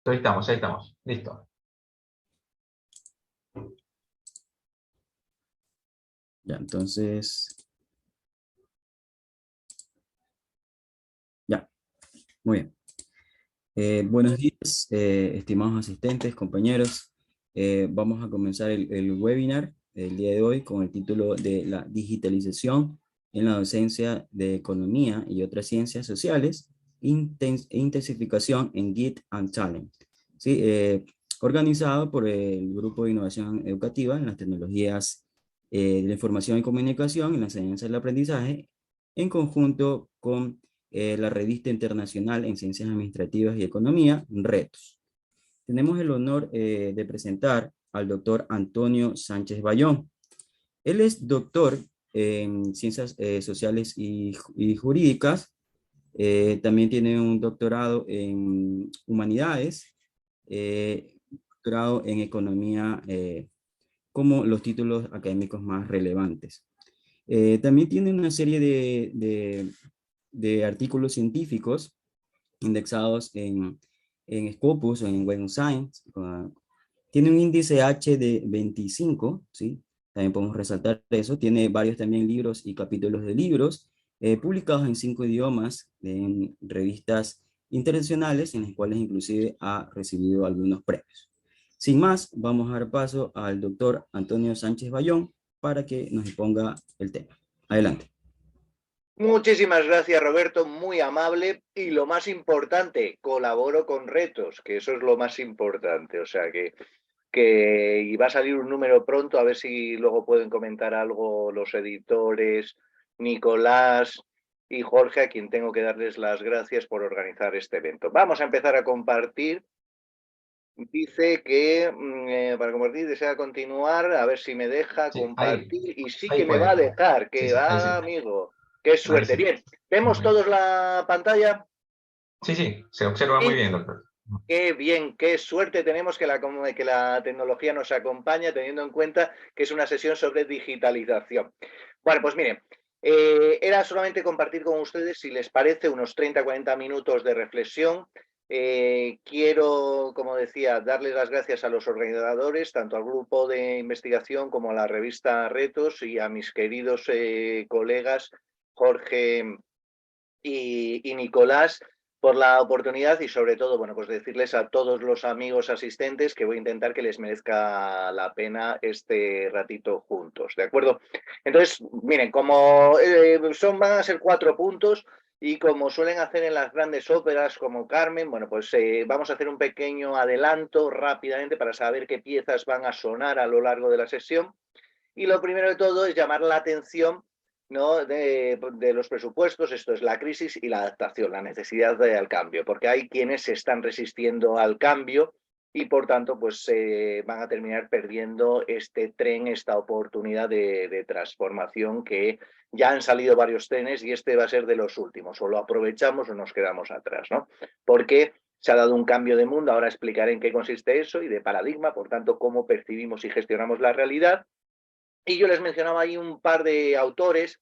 Ahí estamos, ahí estamos. Listo. Ya, entonces... Ya, muy bien. Buenos días, estimados asistentes, compañeros. Vamos a comenzar el webinar del día de hoy con el título de la digitalización en la docencia de economía y otras ciencias sociales, intensificación en Git and Talent. ¿Sí? Organizado por el Grupo de Innovación Educativa en las tecnologías de la información y comunicación y la enseñanza y el aprendizaje, en conjunto con la revista internacional en Ciencias Administrativas y Economía, Retos. Tenemos el honor de presentar al doctor Antonio Sánchez Bayón. Él es doctor en Ciencias Sociales y Jurídicas. También tiene un doctorado en Humanidades, doctorado en Economía, como los títulos académicos más relevantes. También tiene una serie de artículos científicos indexados en Scopus o en Web of Science. Tiene un índice H de 25, ¿sí? También podemos resaltar eso. Tiene varios también libros y capítulos de libros publicados en 5 idiomas en revistas internacionales, en las cuales inclusive ha recibido algunos premios. Sin más, vamos a dar paso al doctor Antonio Sánchez Bayón para que nos exponga el tema. Adelante. Muchísimas gracias, Roberto, muy amable. Y lo más importante, colaboro con Retos, que eso es lo más importante. O sea que y va a salir un número pronto, a ver si luego pueden comentar algo los editores, Nicolás y Jorge, a quien tengo que darles las gracias por organizar este evento. Vamos a empezar a compartir. Dice que para compartir desea continuar, a ver si me deja Sí, compartir, y sí ahí que me puede. va a dejar, que Sí, sí, ahí sí. amigo, qué suerte. Sí. Bien, ¿vemos todos la pantalla? Sí, sí, se observa muy bien, doctor. Qué bien, qué suerte tenemos que la tecnología nos acompaña, teniendo en cuenta que es una sesión sobre digitalización. Bueno, pues miren, era solamente compartir con ustedes, si les parece, unos 30-40 minutos de reflexión. Quiero, como decía, darles las gracias a los organizadores, tanto al grupo de investigación como a la revista Retos y a mis queridos colegas Jorge y Nicolás, por la oportunidad y sobre todo, bueno, pues decirles a todos los amigos asistentes que voy a intentar que les merezca la pena este ratito juntos, ¿de acuerdo? Entonces, miren, como van a ser 4 puntos y como suelen hacer en las grandes óperas como Carmen, bueno, pues vamos a hacer un pequeño adelanto rápidamente para saber qué piezas van a sonar a lo largo de la sesión. Y lo primero de todo es llamar la atención, ¿no?, de los presupuestos. Esto es la crisis y la adaptación, la necesidad al cambio, porque hay quienes se están resistiendo al cambio y por tanto pues van a terminar perdiendo este tren, esta oportunidad de transformación, que ya han salido varios trenes y este va a ser de los últimos. O lo aprovechamos o nos quedamos atrás, ¿no? Porque se ha dado un cambio de mundo. Ahora explicaré en qué consiste eso, y de paradigma, por tanto, cómo percibimos y gestionamos la realidad. Y yo les mencionaba ahí un par de autores,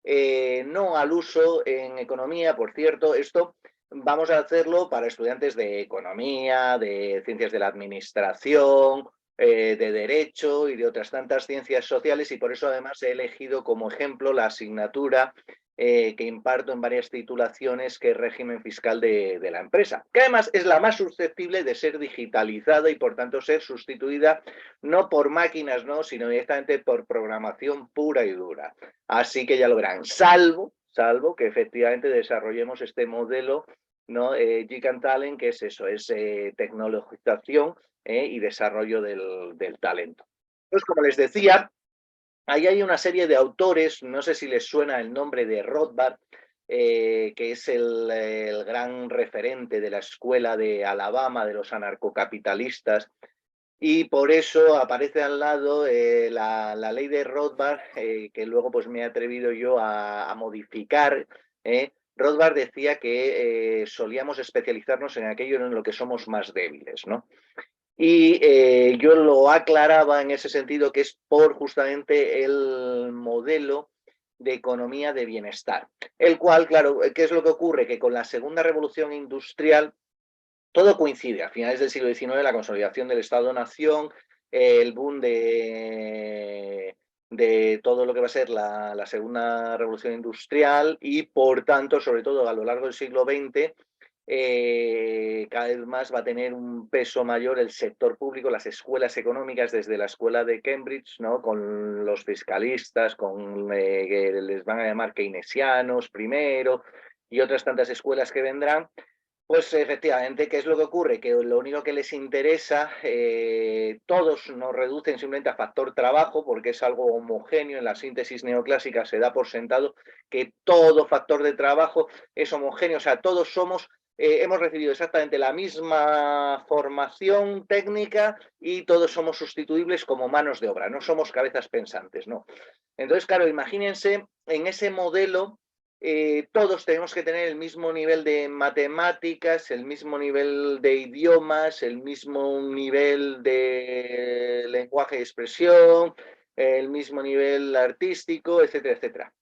no al uso en economía, por cierto. Esto vamos a hacerlo para estudiantes de economía, de ciencias de la administración, de derecho y de otras tantas ciencias sociales, y por eso además he elegido como ejemplo la asignatura que imparto en varias titulaciones, que es régimen fiscal de la empresa, que además es la más susceptible de ser digitalizada y por tanto ser sustituida no por máquinas, no, sino directamente por programación pura y dura. Así que ya lo verán, salvo que efectivamente desarrollemos este modelo, ¿no? Gig and Talent, que es eso, es tecnologización y desarrollo del talento. Pues como les decía, ahí hay una serie de autores, no sé si les suena el nombre de Rothbard, que es el gran referente de la escuela de Alabama, de los anarcocapitalistas, y por eso aparece al lado la ley de Rothbard, que luego pues me he atrevido yo a modificar. Rothbard decía que solíamos especializarnos en aquello en lo que somos más débiles, ¿no? Y yo lo aclaraba en ese sentido, que es por justamente el modelo de economía de bienestar, el cual, claro, ¿qué es lo que ocurre? Que con la segunda revolución industrial todo coincide. A finales del siglo XIX, la consolidación del Estado-Nación, el boom de todo lo que va a ser la segunda revolución industrial y, por tanto, sobre todo a lo largo del siglo XX, cada vez más va a tener un peso mayor el sector público, las escuelas económicas, desde la escuela de Cambridge, ¿no? Con los fiscalistas, que les van a llamar keynesianos primero, y otras tantas escuelas que vendrán. Pues efectivamente, ¿qué es lo que ocurre? Que lo único que les interesa, todos nos reducen simplemente a factor trabajo, porque es algo homogéneo. En la síntesis neoclásica se da por sentado que todo factor de trabajo es homogéneo, o sea, todos somos, hemos recibido exactamente la misma formación técnica y todos somos sustituibles como manos de obra, no somos cabezas pensantes, ¿no? Entonces, claro, imagínense en ese modelo. Todos tenemos que tener el mismo nivel de matemáticas, el mismo nivel de idiomas, el mismo nivel de lenguaje de expresión, el mismo nivel artístico, etcétera, etcétera.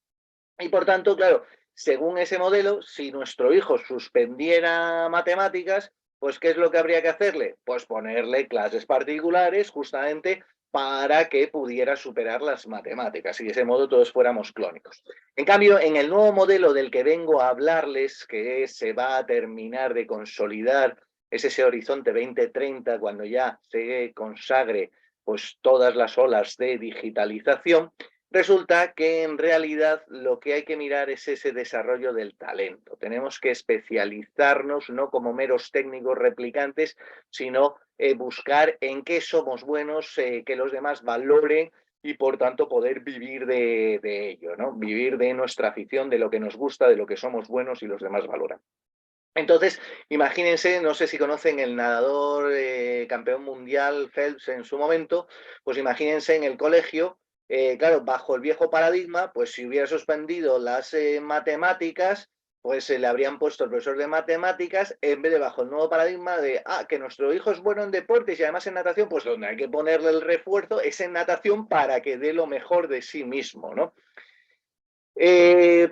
Y por tanto, claro, según ese modelo, si nuestro hijo suspendiera matemáticas, pues ¿qué es lo que habría que hacerle? Pues ponerle clases particulares justamente para que pudiera superar las matemáticas y de ese modo todos fuéramos clónicos. En cambio, en el nuevo modelo del que vengo a hablarles, que se va a terminar de consolidar, es ese horizonte 2030, cuando ya se consagre pues todas las olas de digitalización, resulta que en realidad lo que hay que mirar es ese desarrollo del talento. Tenemos que especializarnos no como meros técnicos replicantes, sino buscar en qué somos buenos, que los demás valoren y por tanto poder vivir de ello, ¿no? Vivir de nuestra afición, de lo que nos gusta, de lo que somos buenos y los demás valoran. Entonces, imagínense, no sé si conocen el nadador campeón mundial Phelps en su momento, pues imagínense en el colegio, claro, bajo el viejo paradigma, pues si hubiera suspendido las matemáticas, pues se le habrían puesto el profesor de matemáticas, en vez de bajo el nuevo paradigma de, que nuestro hijo es bueno en deportes y además en natación, pues donde hay que ponerle el refuerzo es en natación para que dé lo mejor de sí mismo, ¿no?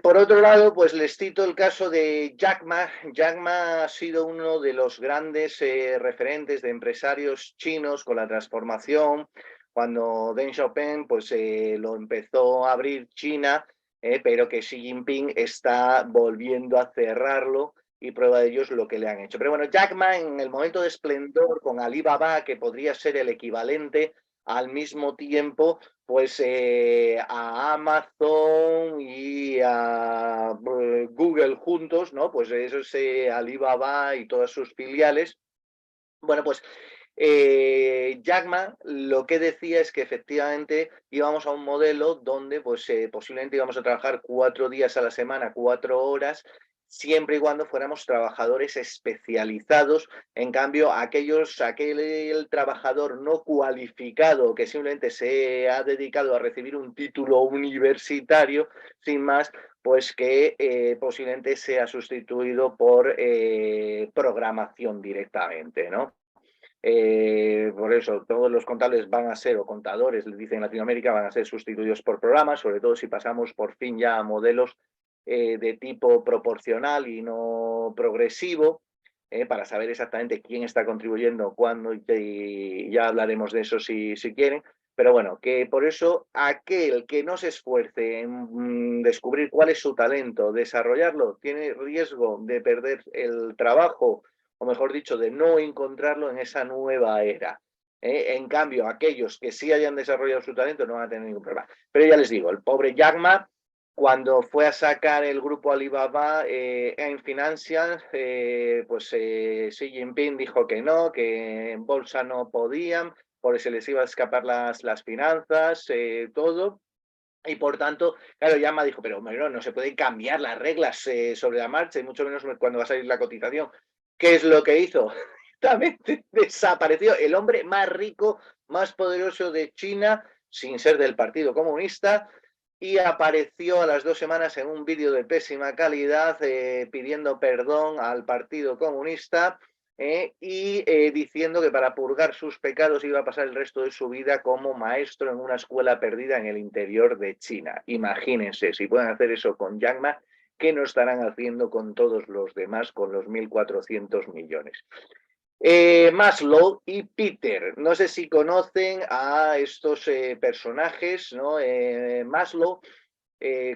Por otro lado, pues les cito el caso de Jack Ma. Jack Ma ha sido uno de los grandes referentes de empresarios chinos con la transformación. Cuando Deng Xiaoping pues, lo empezó a abrir China, pero que Xi Jinping está volviendo a cerrarlo y prueba de ello es lo que le han hecho. Pero bueno, Jack Ma en el momento de esplendor con Alibaba, que podría ser el equivalente al mismo tiempo pues a Amazon y a Google juntos, ¿no? Pues eso es Alibaba y todas sus filiales. Bueno, pues Jack Ma lo que decía es que efectivamente íbamos a un modelo donde pues posiblemente íbamos a trabajar 4 días a la semana, 4 horas, siempre y cuando fuéramos trabajadores especializados. En cambio, aquel trabajador no cualificado que simplemente se ha dedicado a recibir un título universitario, sin más, pues que posiblemente sea sustituido por programación directamente, ¿no? Por eso todos los contables van a ser, o contadores, les dicen en Latinoamérica, van a ser sustituidos por programas, sobre todo si pasamos por fin ya a modelos de tipo proporcional y no progresivo, para saber exactamente quién está contribuyendo, cuándo, y ya hablaremos de eso si quieren. Pero bueno, que por eso aquel que no se esfuerce en descubrir cuál es su talento, desarrollarlo, tiene riesgo de perder el trabajo, o mejor dicho, de no encontrarlo en esa nueva era. En cambio, aquellos que sí hayan desarrollado su talento no van a tener ningún problema. Pero ya les digo, el pobre Jack Ma, cuando fue a sacar el grupo Alibaba en Financial, pues Xi Jinping dijo que no, que en bolsa no podían, porque se les iba a escapar las finanzas, todo. Y por tanto, claro, Yama dijo, pero bueno, no se pueden cambiar las reglas sobre la marcha, y mucho menos cuando va a salir la cotización. ¿Qué es lo que hizo? Directamente desapareció el hombre más rico, más poderoso de China, sin ser del Partido Comunista, y apareció a las 2 semanas en un vídeo de pésima calidad pidiendo perdón al Partido Comunista y diciendo que para purgar sus pecados iba a pasar el resto de su vida como maestro en una escuela perdida en el interior de China. Imagínense, si pueden hacer eso con Jack Ma, ¿qué no estarán haciendo con todos los demás, con los 1.400 millones? Maslow y Peter. No sé si conocen a estos personajes, ¿no? Maslow,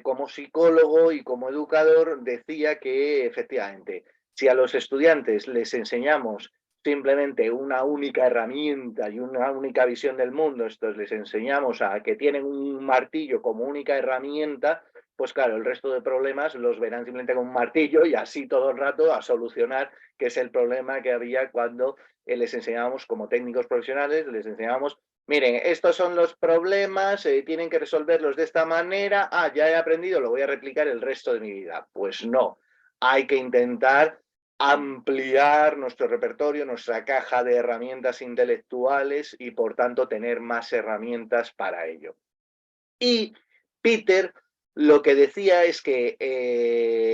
como psicólogo y como educador, decía que efectivamente, si a los estudiantes les enseñamos simplemente una única herramienta y una única visión del mundo, esto les enseñamos a que tienen un martillo como única herramienta, pues claro, el resto de problemas los verán simplemente con un martillo y así todo el rato a solucionar, que es el problema que había cuando les enseñábamos como técnicos profesionales, les enseñábamos, miren, estos son los problemas, tienen que resolverlos de esta manera, ya he aprendido, lo voy a replicar el resto de mi vida. Pues no, hay que intentar ampliar nuestro repertorio, nuestra caja de herramientas intelectuales y por tanto tener más herramientas para ello. Y Peter lo que decía es que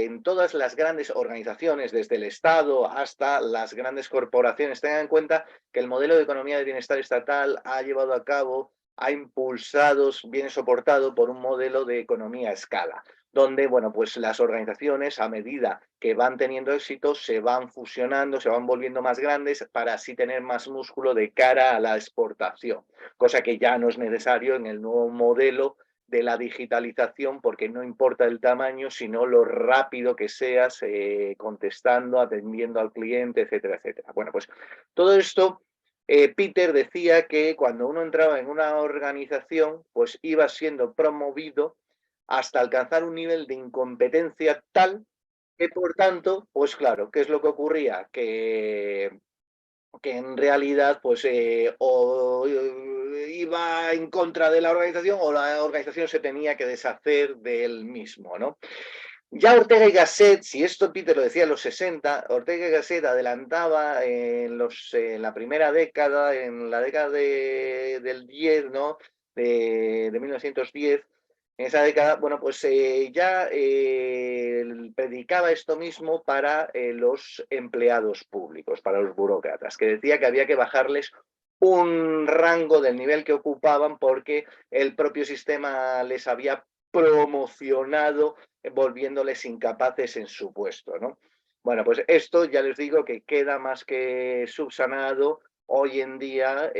en todas las grandes organizaciones, desde el Estado hasta las grandes corporaciones, tengan en cuenta que el modelo de economía de bienestar estatal ha llevado a cabo, ha impulsado, viene soportado por un modelo de economía a escala, donde, bueno, pues las organizaciones, a medida que van teniendo éxito, se van fusionando, se van volviendo más grandes para así tener más músculo de cara a la exportación, cosa que ya no es necesario en el nuevo modelo de la digitalización, porque no importa el tamaño, sino lo rápido que seas contestando, atendiendo al cliente, etcétera, etcétera. Bueno, pues todo esto, Peter decía que cuando uno entraba en una organización, pues iba siendo promovido hasta alcanzar un nivel de incompetencia tal que, por tanto, pues claro, ¿qué es lo que ocurría? Que en realidad pues o iba en contra de la organización o la organización se tenía que deshacer de él mismo, ¿no? Ya Ortega y Gasset, si esto Peter lo decía en los 60, Ortega y Gasset adelantaba en la primera década, en la década del 10, ¿no? De 1910, en esa década, bueno, pues ya predicaba esto mismo para los empleados públicos, para los burócratas, que decía que había que bajarles un rango del nivel que ocupaban porque el propio sistema les había promocionado volviéndoles incapaces en su puesto, ¿no? Bueno, pues esto ya les digo que queda más que subsanado hoy en día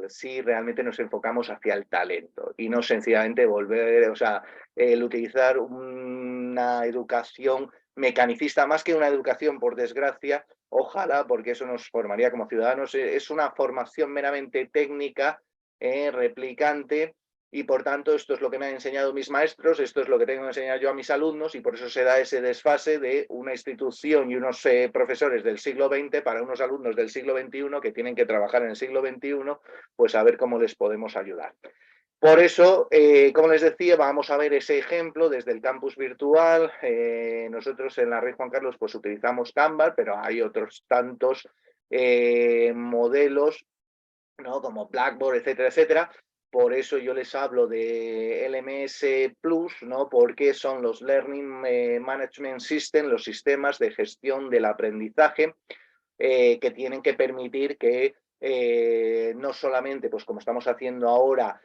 si realmente nos enfocamos hacia el talento y no sencillamente volver, o sea, el utilizar una educación mecanicista, más que una educación, por desgracia, ojalá, porque eso nos formaría como ciudadanos, es una formación meramente técnica, replicante, y por tanto esto es lo que me han enseñado mis maestros, esto es lo que tengo que enseñar yo a mis alumnos y por eso se da ese desfase de una institución y unos profesores del siglo XX para unos alumnos del siglo XXI que tienen que trabajar en el siglo XXI, pues a ver cómo les podemos ayudar. Por eso, como les decía, vamos a ver ese ejemplo desde el campus virtual. Nosotros en la Red Juan Carlos pues utilizamos Canva, pero hay otros tantos modelos, ¿no? Como Blackboard, etcétera, etcétera. Por eso yo les hablo de LMS Plus, ¿no? Porque son los Learning Management System, los sistemas de gestión del aprendizaje que tienen que permitir que no solamente, pues como estamos haciendo ahora,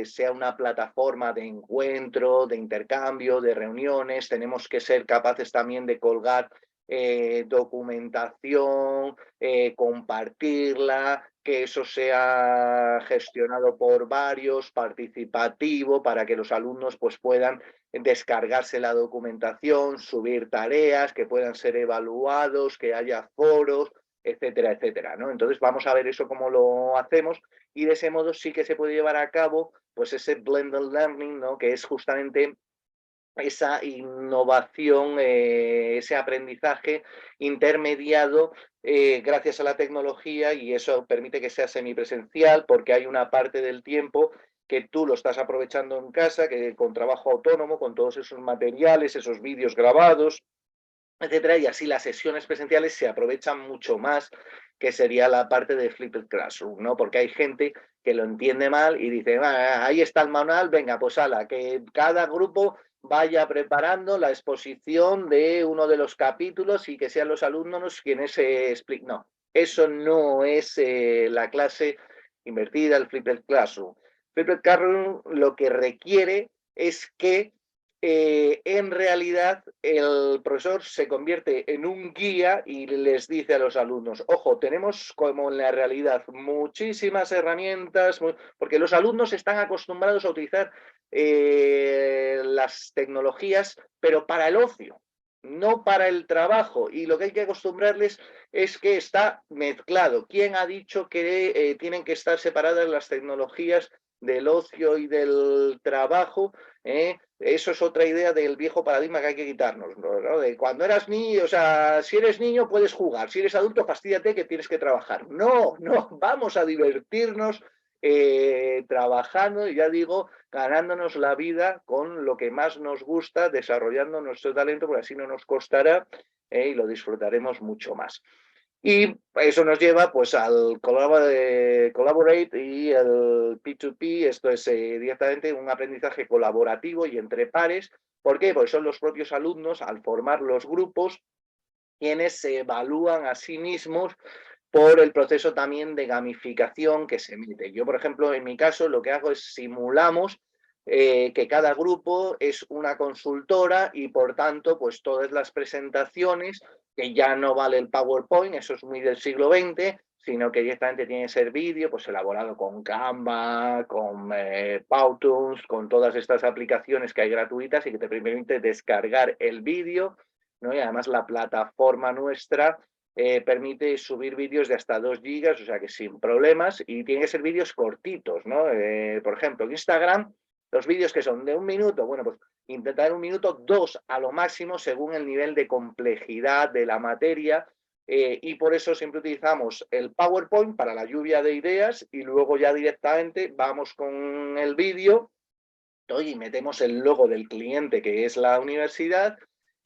sea una plataforma de encuentro, de intercambio, de reuniones, tenemos que ser capaces también de colgar documentación, compartirla, que eso sea gestionado por varios, participativo, para que los alumnos pues puedan descargarse la documentación, subir tareas, que puedan ser evaluados, que haya foros, etcétera, etcétera, ¿no? Entonces vamos a ver eso cómo lo hacemos y de ese modo sí que se puede llevar a cabo pues ese blended learning, ¿no? Que es justamente esa innovación, ese aprendizaje intermediado gracias a la tecnología, y eso permite que sea semipresencial porque hay una parte del tiempo que tú lo estás aprovechando en casa, que con trabajo autónomo, con todos esos materiales, esos vídeos grabados, etcétera, y así las sesiones presenciales se aprovechan mucho más, que sería la parte de Flipped Classroom, ¿no? Porque hay gente que lo entiende mal y dice, ahí está el manual, venga, pues ala, que cada grupo vaya preparando la exposición de uno de los capítulos y que sean los alumnos quienes se expliquen. No, eso no es la clase invertida, el Flipped Classroom. Flipped Classroom lo que requiere es que en realidad el profesor se convierte en un guía y les dice a los alumnos, ojo, tenemos como en la realidad muchísimas herramientas, porque los alumnos están acostumbrados a utilizar las tecnologías, pero para el ocio, no para el trabajo. Y lo que hay que acostumbrarles es que está mezclado. ¿Quién ha dicho que tienen que estar separadas las tecnologías del ocio y del trabajo? Eso es otra idea del viejo paradigma que hay que quitarnos, ¿no? De cuando eras niño, o sea, si eres niño puedes jugar, si eres adulto fastídate que tienes que trabajar. No, no, vamos a divertirnos trabajando, ya digo, ganándonos la vida con lo que más nos gusta, desarrollando nuestro talento, porque así no nos costará y lo disfrutaremos mucho más. Y eso nos lleva pues al Collaborate y el P2P, esto es directamente un aprendizaje colaborativo y entre pares. ¿Por qué? Porque son los propios alumnos, al formar los grupos, quienes se evalúan a sí mismos por el proceso también de gamificación que se mete. Yo, por ejemplo, en mi caso, lo que hago es simulamos que cada grupo es una consultora y, por tanto, pues todas las presentaciones, que ya no vale el PowerPoint, eso es muy del siglo XX, sino que directamente tiene que ser vídeo, pues elaborado con Canva, con Powtoons, con todas estas aplicaciones que hay gratuitas y que te permite descargar el vídeo, ¿no? Y además la plataforma nuestra permite subir vídeos de hasta 2 gigas, o sea que sin problemas, y tiene que ser vídeos cortitos, ¿no? Por ejemplo, en Instagram, los vídeos que son de 1 minuto, bueno, pues intentar 1 minuto, 2 a lo máximo, según el nivel de complejidad de la materia, y por eso siempre utilizamos el PowerPoint para la lluvia de ideas y luego ya directamente vamos con el vídeo y metemos el logo del cliente, que es la universidad,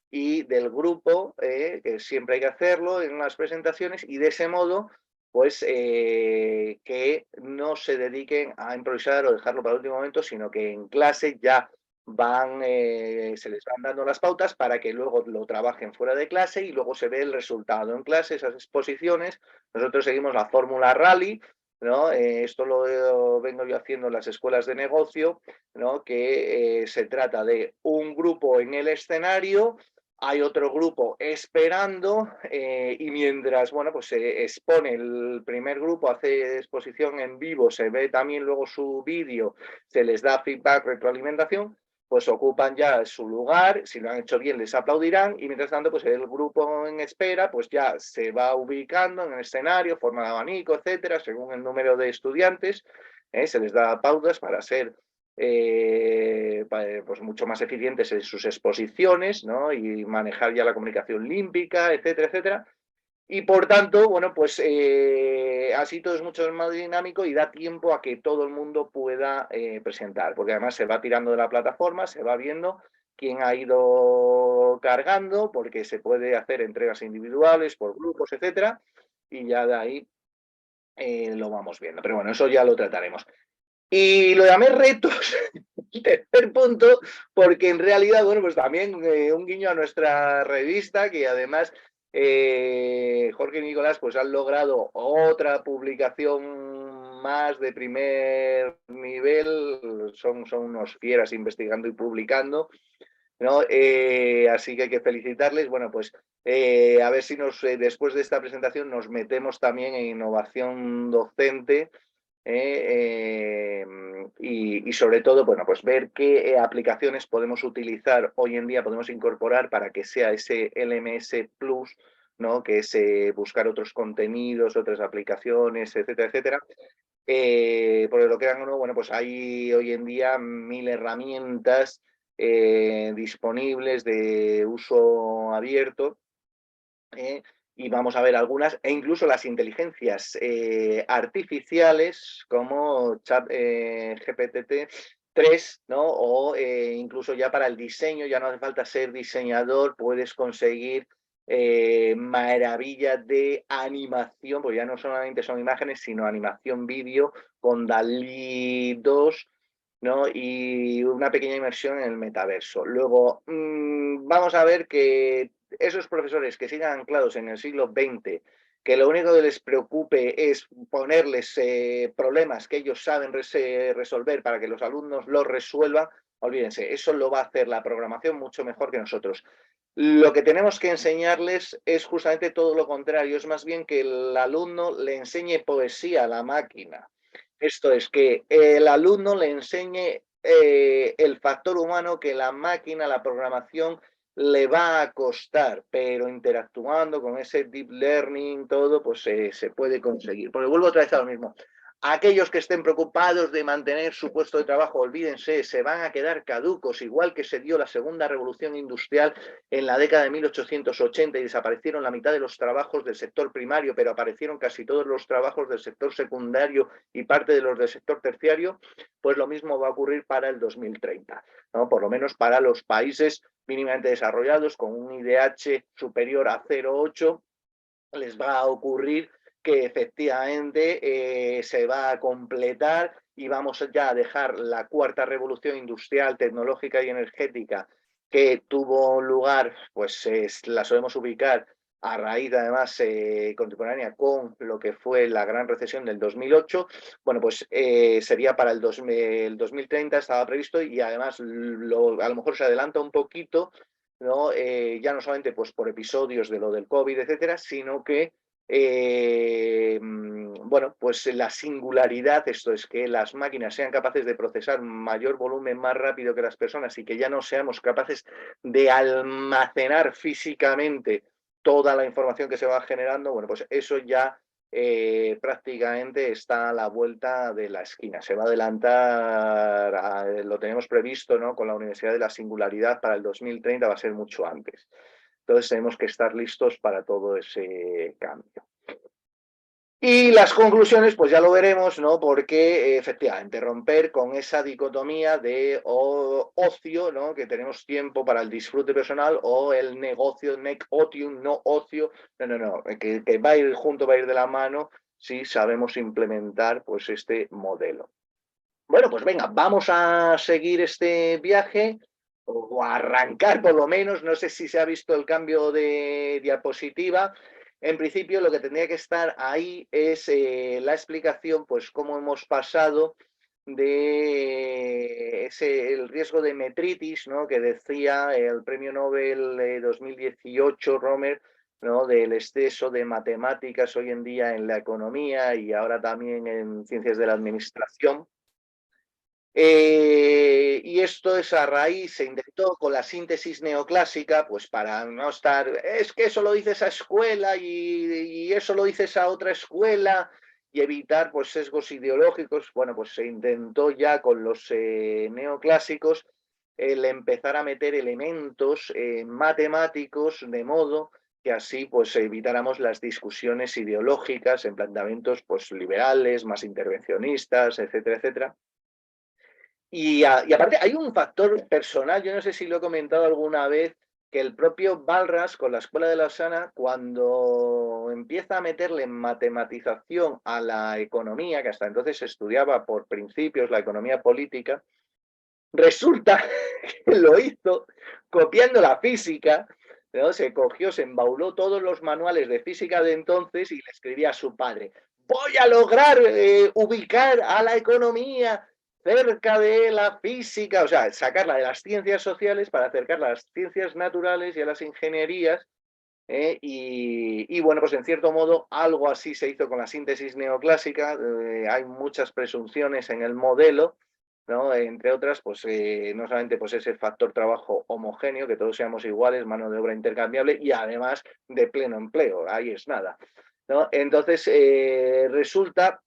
y del grupo, que siempre hay que hacerlo en las presentaciones, y de ese modo, pues que no se dediquen a improvisar o dejarlo para el último momento, sino que en clase ya van, se les van dando las pautas para que luego lo trabajen fuera de clase y luego se ve el resultado en clase, esas exposiciones. Nosotros seguimos la fórmula Rally, ¿no? Esto lo vengo yo haciendo en las escuelas de negocio, ¿no? Que se trata de un grupo en el escenario, hay otro grupo esperando y mientras, bueno, pues se expone el primer grupo, hace exposición en vivo, se ve también luego su vídeo, se les da feedback, retroalimentación, pues ocupan ya su lugar, si lo han hecho bien les aplaudirán y mientras tanto pues el grupo en espera pues ya se va ubicando en el escenario, forma de abanico, etcétera, según el número de estudiantes, se les da pautas para ser pues mucho más eficientes en sus exposiciones, ¿no? Y manejar ya la comunicación límpica, etcétera, etcétera. Y por tanto, bueno, pues así todo es mucho más dinámico y da tiempo a que todo el mundo pueda presentar, porque además se va tirando de la plataforma, se va viendo quién ha ido cargando, porque se puede hacer entregas individuales por grupos, etcétera, y ya de ahí lo vamos viendo. Pero bueno, eso ya lo trataremos. Y lo llamé retos, tercer punto, porque en realidad, bueno, pues también un guiño a nuestra revista, que además Jorge y Nicolás pues han logrado otra publicación más de primer nivel, son unos fieras investigando y publicando, ¿no? Así que hay que felicitarles. Bueno, pues a ver si después de esta presentación nos metemos también en innovación docente. Y sobre todo, bueno, pues ver qué aplicaciones podemos utilizar hoy en día, podemos incorporar para que sea ese LMS Plus, ¿no? Que es buscar otros contenidos, otras aplicaciones, etcétera, etcétera. Porque lo que hagan, ¿no? Bueno, pues hay hoy en día 1000 herramientas disponibles de uso abierto. Y vamos a ver algunas, e incluso las inteligencias artificiales como GPT-3, ¿no? O incluso ya para el diseño, ya no hace falta ser diseñador, puedes conseguir maravillas de animación, porque ya no solamente son imágenes, sino animación vídeo con DALL-E 2, ¿no? Y una pequeña inmersión en el metaverso. Luego, vamos a ver que esos profesores que sigan anclados en el siglo XX, que lo único que les preocupe es ponerles problemas que ellos saben resolver para que los alumnos los resuelvan, olvídense, eso lo va a hacer la programación mucho mejor que nosotros. Lo que tenemos que enseñarles es justamente todo lo contrario, es más bien que el alumno le enseñe poesía a la máquina. Esto es, que el alumno le enseñe el factor humano que la máquina, la programación, le va a costar, pero interactuando con ese deep learning, todo, pues se puede conseguir. Porque vuelvo otra vez a lo mismo. Aquellos que estén preocupados de mantener su puesto de trabajo, olvídense, se van a quedar caducos, igual que se dio la segunda revolución industrial en la década de 1880 y desaparecieron la mitad de los trabajos del sector primario, pero aparecieron casi todos los trabajos del sector secundario y parte de los del sector terciario, pues lo mismo va a ocurrir para el 2030, ¿no? Por lo menos para los países mínimamente desarrollados con un IDH superior a 0,8, les va a ocurrir que efectivamente se va a completar y vamos ya a dejar la cuarta revolución industrial, tecnológica y energética que tuvo lugar, pues la solemos ubicar a raíz además contemporánea con lo que fue la gran recesión del 2008, bueno, pues sería para el 2030, estaba previsto, y además a lo mejor se adelanta un poquito, ¿no? Ya no solamente pues, por episodios de lo del COVID, etcétera, sino que bueno, pues la singularidad, esto es que las máquinas sean capaces de procesar mayor volumen más rápido que las personas y que ya no seamos capaces de almacenar físicamente toda la información que se va generando, bueno, pues eso ya prácticamente está a la vuelta de la esquina. Se va a adelantar, lo tenemos previsto, ¿no? Con la Universidad de la Singularidad para el 2030, va a ser mucho antes. Entonces tenemos que estar listos para todo ese cambio. Y las conclusiones, pues ya lo veremos, ¿no? Porque efectivamente romper con esa dicotomía de ocio, ¿no? Que tenemos tiempo para el disfrute personal, o el negocio, otium, no ocio, no, que va a ir junto, va a ir de la mano si sabemos implementar pues este modelo. Bueno, pues venga, vamos a seguir este viaje, o a arrancar por lo menos. No sé si se ha visto el cambio de diapositiva. En principio lo que tendría que estar ahí es la explicación, pues cómo hemos pasado de el riesgo de metritis, ¿no? Que decía el premio Nobel 2018, Romer, ¿no? Del exceso de matemáticas hoy en día en la economía y ahora también en ciencias de la administración. Y esto es a raíz, se intentó con la síntesis neoclásica, pues para no estar, es que eso lo dice esa escuela y eso lo dice esa otra escuela, y evitar pues sesgos ideológicos. Bueno, pues se intentó ya con los neoclásicos el empezar a meter elementos matemáticos, de modo que así pues evitáramos las discusiones ideológicas en planteamientos pues liberales, más intervencionistas, etcétera, etcétera. Y aparte hay un factor personal, yo no sé si lo he comentado alguna vez, que el propio Balras con la Escuela de Lausana, cuando empieza a meterle matematización a la economía, que hasta entonces se estudiaba por principios la economía política, resulta que lo hizo copiando la física, ¿no? Se cogió, se embauló todos los manuales de física de entonces y le escribía a su padre: voy a lograr ubicar a la economía cerca de la física, o sea, sacarla de las ciencias sociales para acercarla a las ciencias naturales y a las ingenierías. Y bueno, pues en cierto modo algo así se hizo con la síntesis neoclásica. Hay muchas presunciones en el modelo, ¿no? Entre otras, pues no solamente pues ese factor trabajo homogéneo, que todos seamos iguales, mano de obra intercambiable y además de pleno empleo, ahí es nada, ¿no? Entonces resulta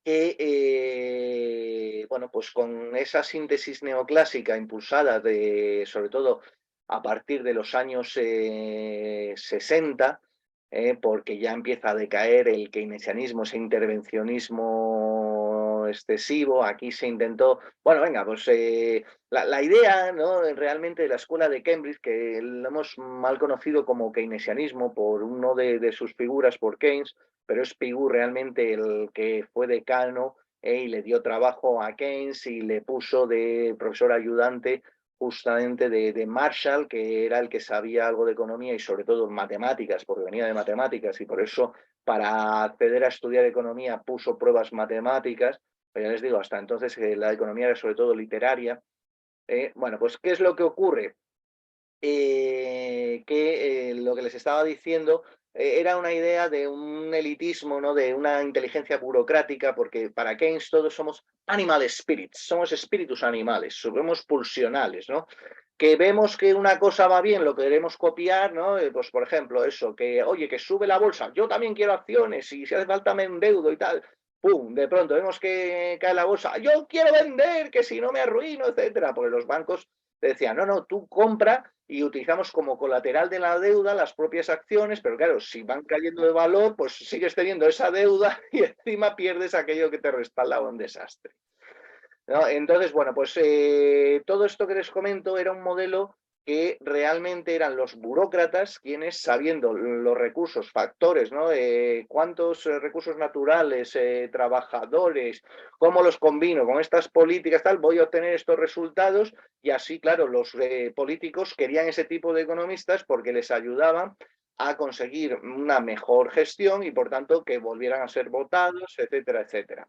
que, bueno, pues con esa síntesis neoclásica impulsada sobre todo a partir de los años 60, porque ya empieza a decaer el keynesianismo, ese intervencionismo excesivo. Aquí se intentó, bueno, venga, pues la idea, ¿no? Realmente de la escuela de Cambridge, que lo hemos mal conocido como keynesianismo por uno de sus figuras, por Keynes, pero es Pigou realmente el que fue decano y le dio trabajo a Keynes y le puso de profesor ayudante justamente de Marshall, que era el que sabía algo de economía y sobre todo matemáticas, porque venía de matemáticas, y por eso para acceder a estudiar economía puso pruebas matemáticas. Pero ya les digo, hasta entonces la economía era sobre todo literaria. Bueno, pues ¿qué es lo que ocurre? Lo que les estaba diciendo era una idea de un elitismo, ¿no? De una inteligencia burocrática, porque para Keynes todos somos animal spirits, somos espíritus animales, somos pulsionales, ¿no? Que vemos que una cosa va bien, lo queremos copiar, ¿no? Pues por ejemplo, eso, que oye, que sube la bolsa, yo también quiero acciones y si hace falta me endeudo y tal. ¡Pum! De pronto vemos que cae la bolsa, yo quiero vender, que si no me arruino, etcétera, porque los bancos decían, no, tú compra y utilizamos como colateral de la deuda las propias acciones, pero claro, si van cayendo de valor, pues sigues teniendo esa deuda y encima pierdes aquello que te respaldaba un desastre, ¿no? Entonces, bueno, pues todo esto que les comento era un modelo que realmente eran los burócratas quienes, sabiendo los recursos, factores, ¿no? Cuántos recursos naturales, trabajadores, cómo los combino con estas políticas, tal, voy a obtener estos resultados y así, claro, los políticos querían ese tipo de economistas porque les ayudaban a conseguir una mejor gestión y, por tanto, que volvieran a ser votados, etcétera, etcétera.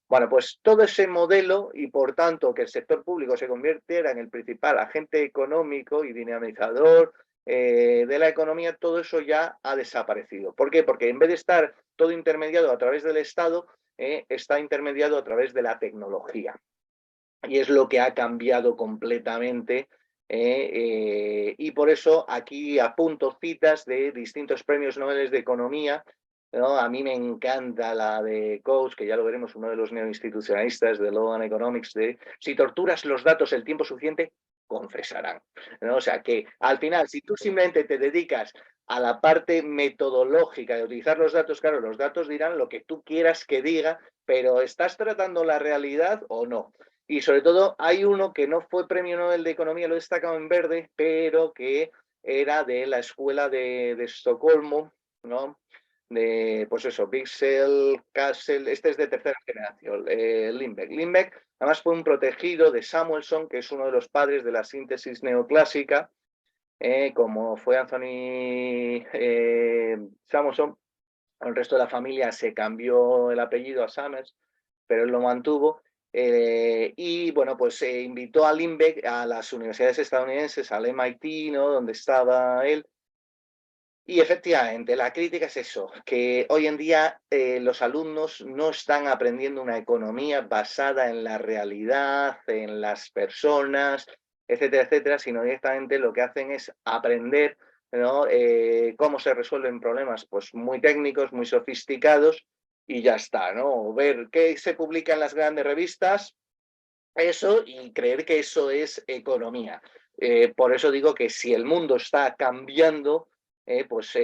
Bueno, pues todo ese modelo y por tanto que el sector público se convirtiera en el principal agente económico y dinamizador de la economía, todo eso ya ha desaparecido. ¿Por qué? Porque en vez de estar todo intermediado a través del Estado, está intermediado a través de la tecnología. Y es lo que ha cambiado completamente. Y por eso aquí apunto citas de distintos premios Nobel de Economía, ¿no? A mí me encanta la de Coase, que ya lo veremos, uno de los neoinstitucionalistas de Law and Economics, de si torturas los datos el tiempo suficiente, confesarán, ¿no? O sea que al final, si tú simplemente te dedicas a la parte metodológica de utilizar los datos, claro, los datos dirán lo que tú quieras que diga, pero ¿estás tratando la realidad o no? Y sobre todo hay uno que no fue premio Nobel de Economía, lo he destacado en verde, pero que era de la escuela de Estocolmo, ¿no? De, pues eso, Pixel, Castle, este es de tercera generación, Lindbeck. Lindbeck además fue un protegido de Samuelson, que es uno de los padres de la síntesis neoclásica, como fue Anthony Samuelson. El resto de la familia se cambió el apellido a Summers, pero él lo mantuvo. Y bueno, pues invitó a Lindbeck a las universidades estadounidenses, al MIT, ¿no? Donde estaba él. Y efectivamente, la crítica es eso, que hoy en día los alumnos no están aprendiendo una economía basada en la realidad, en las personas, etcétera, etcétera, sino directamente lo que hacen es aprender, ¿no? Cómo se resuelven problemas pues, muy técnicos, muy sofisticados, y ya está, ¿no? Ver qué se publica en las grandes revistas, eso, y creer que eso es economía. Por eso digo que si el mundo está cambiando, pues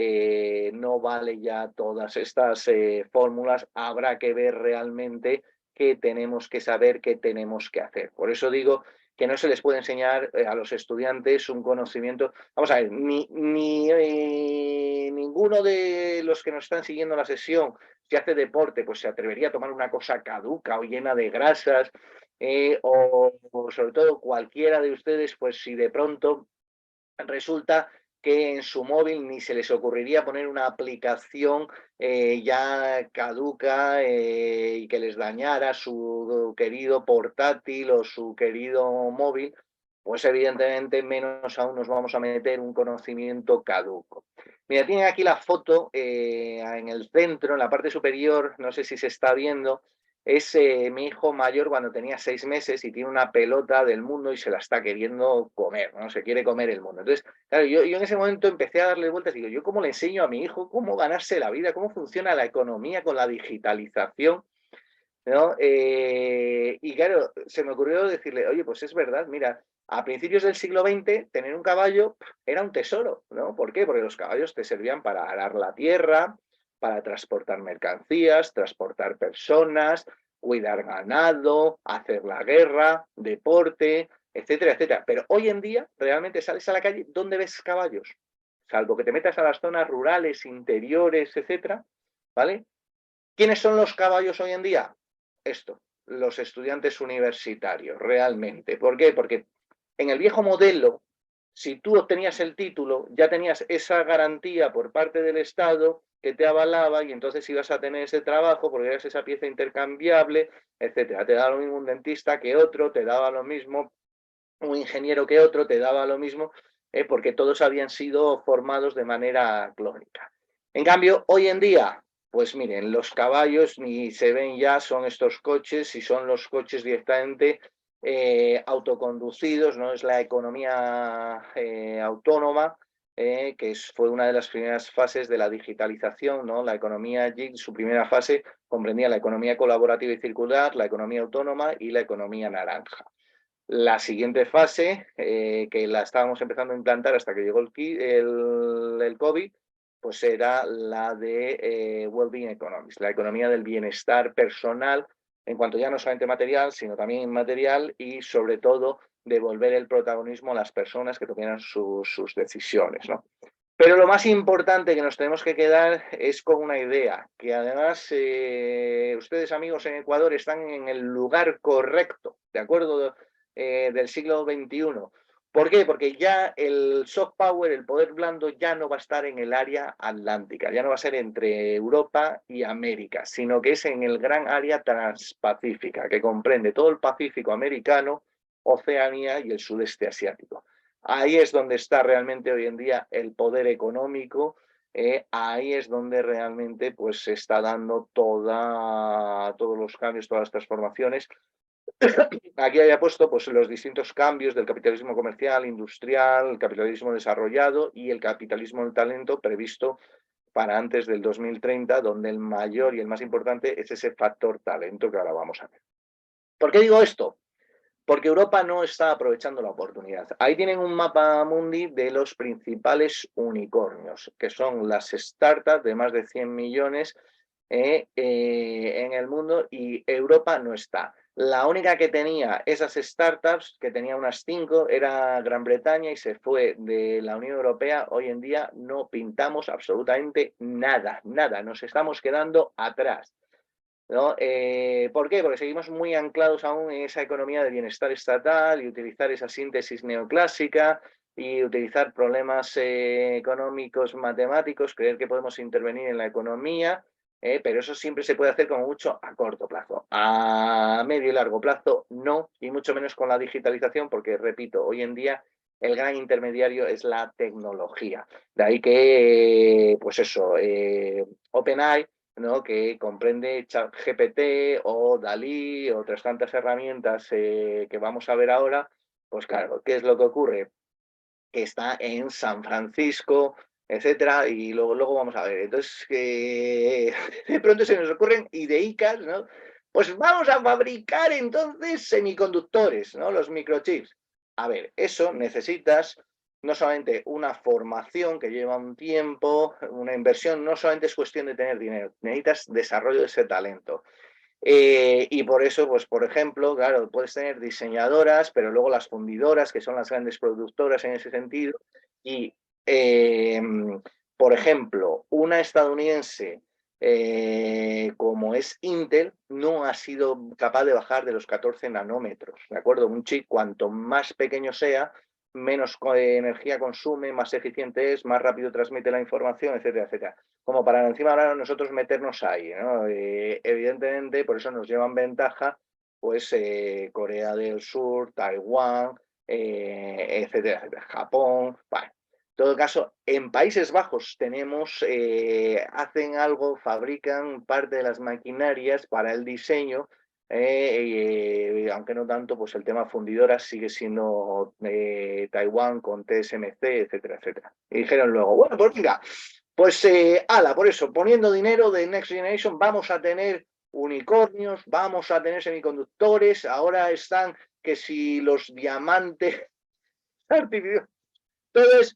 no vale ya todas estas fórmulas, habrá que ver realmente qué tenemos que saber, qué tenemos que hacer. Por eso digo que no se les puede enseñar a los estudiantes un conocimiento. Vamos a ver, ninguno de los que nos están siguiendo la sesión, si hace deporte, pues se atrevería a tomar una cosa caduca o llena de grasas, o sobre todo cualquiera de ustedes, pues si de pronto resulta que en su móvil ni se les ocurriría poner una aplicación ya caduca y que les dañara su querido portátil o su querido móvil, pues evidentemente menos aún nos vamos a meter un conocimiento caduco. Mira, tienen aquí la foto en el centro, en la parte superior, no sé si se está viendo, es mi hijo mayor cuando tenía 6 meses y tiene una pelota del mundo y se la está queriendo comer, ¿no? Se quiere comer el mundo. Entonces, claro, yo en ese momento empecé a darle vueltas y digo, ¿yo cómo le enseño a mi hijo cómo ganarse la vida, cómo funciona la economía con la digitalización? ¿No? Y claro, se me ocurrió decirle, oye, pues es verdad, mira, a principios del siglo XX tener un caballo era un tesoro, ¿no? ¿Por qué? Porque los caballos te servían para arar la tierra, para transportar mercancías, transportar personas, cuidar ganado, hacer la guerra, deporte, etcétera, etcétera. Pero hoy en día realmente sales a la calle, ¿dónde ves caballos? Salvo que te metas a las zonas rurales, interiores, etcétera, ¿vale? ¿Quiénes son los caballos hoy en día? Esto, los estudiantes universitarios, realmente. ¿Por qué? Porque en el viejo modelo, si tú obtenías el título, ya tenías esa garantía por parte del Estado que te avalaba y entonces ibas a tener ese trabajo porque eras esa pieza intercambiable, etcétera. Te daba lo mismo un dentista que otro, te daba lo mismo un ingeniero que otro, te daba lo mismo, porque todos habían sido formados de manera clónica. En cambio, hoy en día, pues miren, los caballos ni se ven ya, son estos coches y son los coches directamente autoconducidos, ¿no? Es la economía autónoma, fue una de las primeras fases de la digitalización, ¿no? La economía GIG, su primera fase comprendía la economía colaborativa y circular, la economía autónoma y la economía naranja. La siguiente fase, que la estábamos empezando a implantar hasta que llegó el COVID, pues era la de Wellbeing Economics, la economía del bienestar personal, en cuanto ya no solamente material, sino también inmaterial, y sobre todo devolver el protagonismo a las personas que tomaran sus decisiones, ¿no? Pero lo más importante que nos tenemos que quedar es con una idea, que además ustedes, amigos en Ecuador, están en el lugar correcto, ¿de acuerdo? Del siglo XXI. ¿Por qué? Porque ya el soft power, el poder blando, ya no va a estar en el área atlántica, ya no va a ser entre Europa y América, sino que es en el gran área transpacífica, que comprende todo el Pacífico americano, Oceanía y el sudeste asiático. Ahí es donde está realmente hoy en día el poder económico, ahí es donde realmente pues, se está dando todos los cambios, todas las transformaciones. Aquí había puesto pues, los distintos cambios del capitalismo comercial, industrial, el capitalismo desarrollado y el capitalismo del talento previsto para antes del 2030, donde el mayor y el más importante es ese factor talento que ahora vamos a ver. ¿Por qué digo esto? Porque Europa no está aprovechando la oportunidad. Ahí tienen un mapa mundi de los principales unicornios, que son las startups de más de 100 millones en el mundo, y Europa no está. La única que tenía esas startups, que tenía unas 5, era Gran Bretaña y se fue de la Unión Europea. Hoy en día no pintamos absolutamente nada, nada. Nos estamos quedando atrás, ¿no? ¿Por qué? Porque seguimos muy anclados aún en esa economía de bienestar estatal y utilizar esa síntesis neoclásica y utilizar problemas económicos, matemáticos, creer que podemos intervenir en la economía, pero eso siempre se puede hacer como mucho a corto plazo. A medio y largo plazo no, y mucho menos con la digitalización, porque, repito, hoy en día el gran intermediario es la tecnología. De ahí que, pues eso, OpenAI, ¿no? Que comprende ChatGPT o Dalí, otras tantas herramientas que vamos a ver ahora. Pues claro, ¿qué es lo que ocurre? Que está en San Francisco, etcétera, y luego vamos a ver. Entonces, de pronto se nos ocurren ideicas, ¿no? Pues vamos a fabricar entonces semiconductores, ¿no? Los microchips. A ver, eso necesitas no solamente una formación que lleva un tiempo, una inversión, no solamente es cuestión de tener dinero, necesitas desarrollo de ese talento. Y por eso, pues por ejemplo, claro, puedes tener diseñadoras, pero luego las fundidoras, que son las grandes productoras en ese sentido, y por ejemplo, una estadounidense como es Intel, no ha sido capaz de bajar de los 14 nanómetros, ¿de acuerdo? Un chip, cuanto más pequeño sea, menos energía consume, más eficiente es, más rápido transmite la información, etcétera, etcétera. Como para encima ahora nosotros meternos ahí, ¿no? Evidentemente, por eso nos llevan ventaja, pues Corea del Sur, Taiwán, etcétera, etcétera, Japón, vale. En todo caso, en Países Bajos tenemos, hacen algo, fabrican parte de las maquinarias para el diseño, aunque no tanto, pues el tema fundidoras sigue siendo Taiwán con TSMC, etcétera, etcétera. Y dijeron luego, bueno, pues mira, pues por eso, poniendo dinero de Next Generation, vamos a tener unicornios, vamos a tener semiconductores, ahora están que si los diamantes artificiales. Entonces,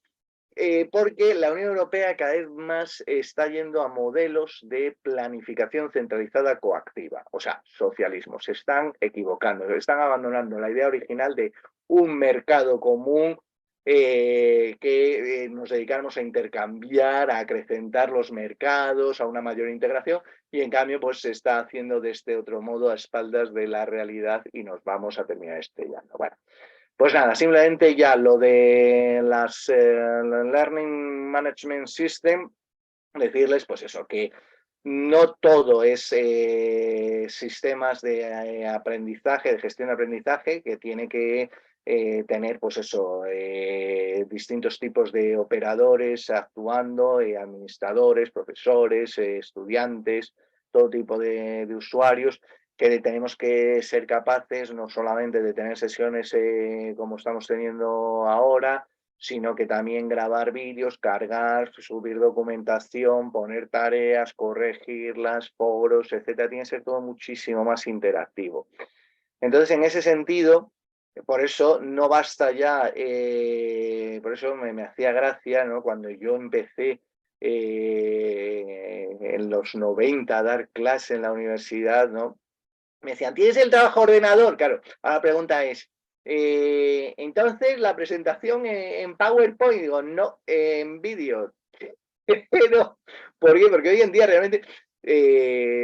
porque la Unión Europea cada vez más está yendo a modelos de planificación centralizada coactiva, o sea, socialismo. Se están equivocando, están abandonando la idea original de un mercado común que nos dedicáramos a intercambiar, a acrecentar los mercados, a una mayor integración, y en cambio pues se está haciendo de este otro modo a espaldas de la realidad y nos vamos a terminar estrellando. Bueno. Pues nada, simplemente ya lo de las Learning Management System, decirles pues eso, que no todo es sistemas de aprendizaje, de gestión de aprendizaje, que tiene que tener pues eso, distintos tipos de operadores actuando, administradores, profesores, estudiantes, todo tipo de usuarios, que tenemos que ser capaces no solamente de tener sesiones como estamos teniendo ahora, sino que también grabar vídeos, cargar, subir documentación, poner tareas, corregirlas, foros, etcétera. Tiene que ser todo muchísimo más interactivo. Entonces, en ese sentido, por eso no basta ya, por eso me hacía gracia, ¿no? Cuando yo empecé en los 90 a dar clase en la universidad, ¿no? Me decían, ¿tienes el trabajo ordenador? Claro, ahora la pregunta es, entonces la presentación en PowerPoint, digo, no, en vídeo. Pero, ¿por qué? Porque hoy en día realmente,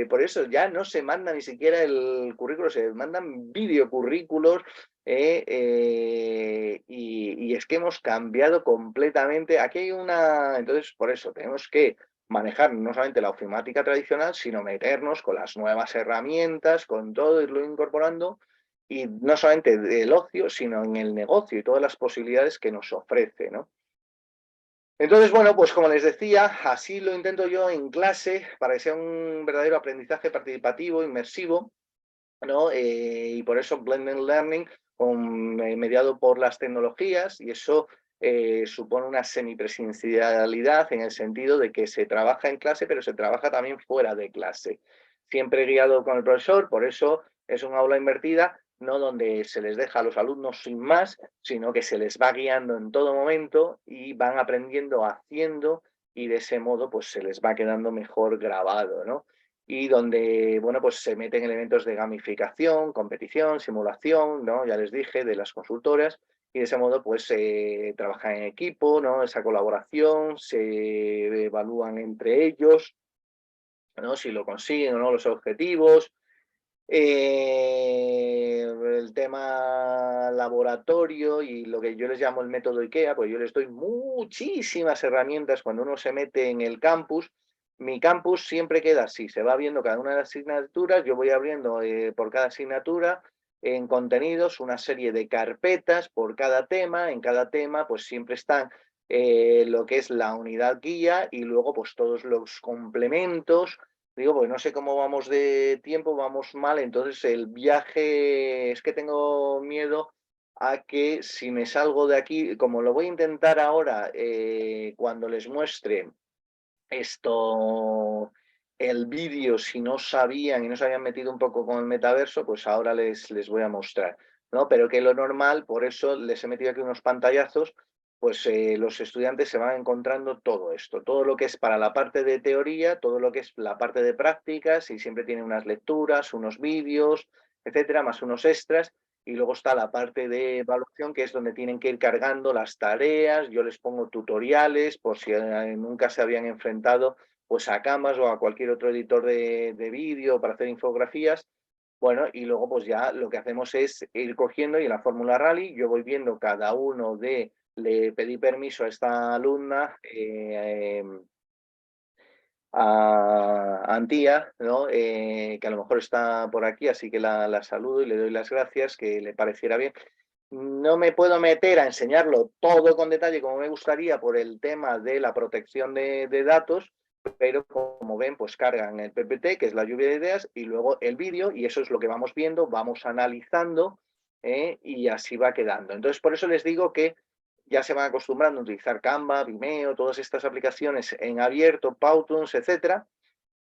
por eso ya no se manda ni siquiera el currículo, se mandan videocurrículos y es que hemos cambiado completamente. Aquí hay una, entonces por eso tenemos que manejar no solamente la ofimática tradicional, sino meternos con las nuevas herramientas, con todo, irlo incorporando y no solamente del ocio, sino en el negocio y todas las posibilidades que nos ofrece, ¿no? Entonces, bueno, pues como les decía, así lo intento yo en clase para que sea un verdadero aprendizaje participativo, inmersivo, ¿no? Y por eso Blended Learning, mediado por las tecnologías, y eso supone una semipresencialidad en el sentido de que se trabaja en clase, pero se trabaja también fuera de clase. Siempre guiado con el profesor, por eso es un aula invertida, no donde se les deja a los alumnos sin más, sino que se les va guiando en todo momento y van aprendiendo haciendo y de ese modo pues se les va quedando mejor grabado, ¿no? Y donde, bueno, pues se meten elementos de gamificación, competición, simulación, ¿no? Ya les dije, de las consultoras, y de ese modo, pues se trabaja en equipo, ¿no? Esa colaboración, se evalúan entre ellos, ¿no? Si lo consiguen o no los objetivos. El tema laboratorio y lo que yo les llamo el método IKEA, pues yo les doy muchísimas herramientas cuando uno se mete en el campus. Mi campus siempre queda así, se va viendo cada una de las asignaturas, yo voy abriendo por cada asignatura en contenidos una serie de carpetas por cada tema, en cada tema pues siempre están lo que es la unidad guía y luego pues todos los complementos. Digo, pues no sé cómo vamos de tiempo, vamos mal, entonces el viaje es que tengo miedo a que si me salgo de aquí, como lo voy a intentar ahora, cuando les muestre esto, el vídeo, si no sabían y no se habían metido un poco con el metaverso, pues ahora les voy a mostrar, ¿no? Pero que lo normal, por eso les he metido aquí unos pantallazos, pues los estudiantes se van encontrando todo esto, todo lo que es para la parte de teoría, todo lo que es la parte de prácticas, y siempre tienen unas lecturas, unos vídeos, etcétera, más unos extras, y luego está la parte de evaluación, que es donde tienen que ir cargando las tareas, yo les pongo tutoriales por si nunca se habían enfrentado pues a Canvas o a cualquier otro editor de vídeo para hacer infografías. Bueno, y luego pues ya lo que hacemos es ir cogiendo y en la fórmula Rally yo voy viendo cada uno le pedí permiso a esta alumna, a Antía, ¿no? Que a lo mejor está por aquí, así que la saludo y le doy las gracias, que le pareciera bien. No me puedo meter a enseñarlo todo con detalle como me gustaría por el tema de la protección de datos, pero como ven, pues cargan el PPT, que es la lluvia de ideas, y luego el vídeo, y eso es lo que vamos viendo, vamos analizando, y así va quedando. Entonces, por eso les digo que ya se van acostumbrando a utilizar Canva, Vimeo, todas estas aplicaciones en abierto, Powtoons, etcétera,